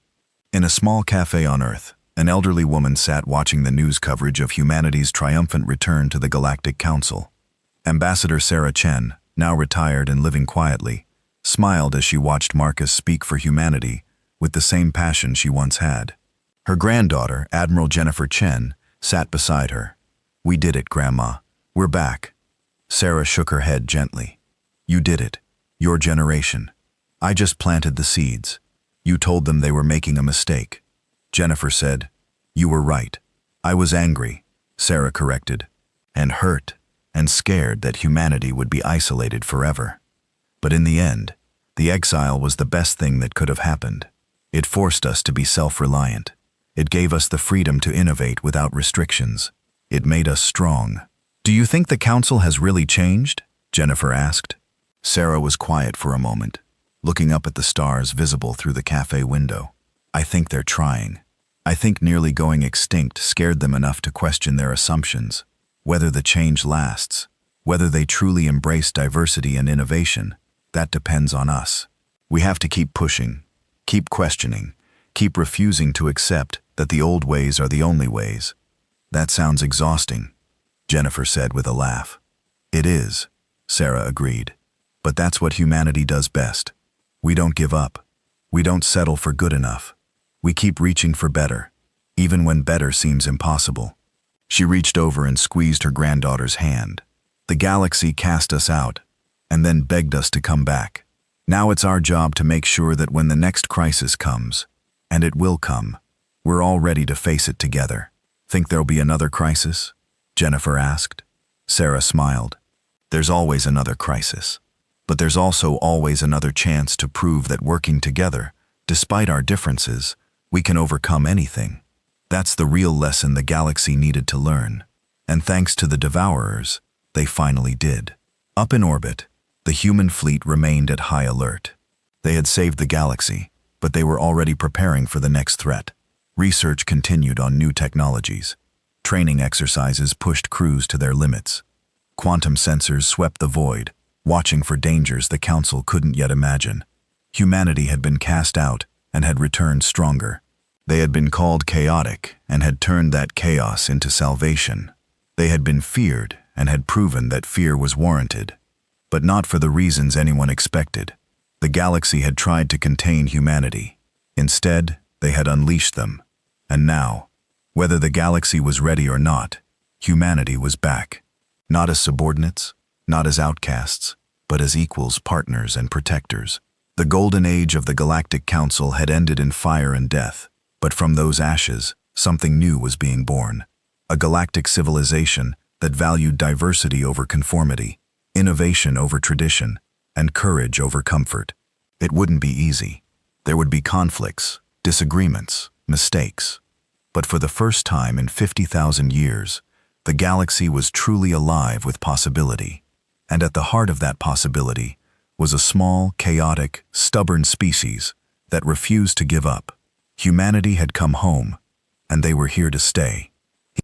In a small cafe on Earth, an elderly woman sat watching the news coverage of humanity's triumphant return to the Galactic Council. Ambassador Sarah Chen, now retired and living quietly, smiled as she watched Marcus speak for humanity with the same passion she once had. Her granddaughter, Admiral Jennifer Chen, sat beside her. We did it, Grandma. We're back. Sarah shook her head gently. You did it. Your generation. I just planted the seeds. You told them they were making a mistake. Jennifer said, You were right. I was angry, Sarah corrected, and hurt and scared that humanity would be isolated forever. But in the end, the exile was the best thing that could have happened. It forced us to be self-reliant. It gave us the freedom to innovate without restrictions. It made us strong. Do you think the council has really changed? Jennifer asked. Sarah was quiet for a moment, looking up at the stars visible through the cafe window. I think they're trying. I think nearly going extinct scared them enough to question their assumptions. Whether the change lasts, whether they truly embrace diversity and innovation, that depends on us. We have to keep pushing, keep questioning, keep refusing to accept that the old ways are the only ways. That sounds exhausting, Jennifer said with a laugh. It is, Sarah agreed. But that's what humanity does best. We don't give up. We don't settle for good enough. We keep reaching for better, even when better seems impossible. She reached over and squeezed her granddaughter's hand. The galaxy cast us out, and then begged us to come back. Now it's our job to make sure that when the next crisis comes, and it will come, we're all ready to face it together. Think there'll be another crisis? Jennifer asked. Sarah smiled. There's always another crisis. But there's also always another chance to prove that working together, despite our differences, we can overcome anything. That's the real lesson the galaxy needed to learn. And thanks to the Devourers, they finally did. Up in orbit, the human fleet remained at high alert. They had saved the galaxy, but they were already preparing for the next threat. Research continued on new technologies. Training exercises pushed crews to their limits. Quantum sensors swept the void, watching for dangers the Council couldn't yet imagine. Humanity had been cast out and had returned stronger. They had been called chaotic and had turned that chaos into salvation. They had been feared and had proven that fear was warranted. But not for the reasons anyone expected. The galaxy had tried to contain humanity. Instead, they had unleashed them. And now, whether the galaxy was ready or not, humanity was back. Not as subordinates, not as outcasts, but as equals, partners, and protectors. The golden age of the Galactic Council had ended in fire and death, but from those ashes, something new was being born. A galactic civilization that valued diversity over conformity, innovation over tradition, and courage over comfort. It wouldn't be easy. There would be conflicts, disagreements, mistakes. But for the first time in 50,000 years, the galaxy was truly alive with possibility. And at the heart of that possibility was a small, chaotic, stubborn species that refused to give up. Humanity had come home, and they were here to stay.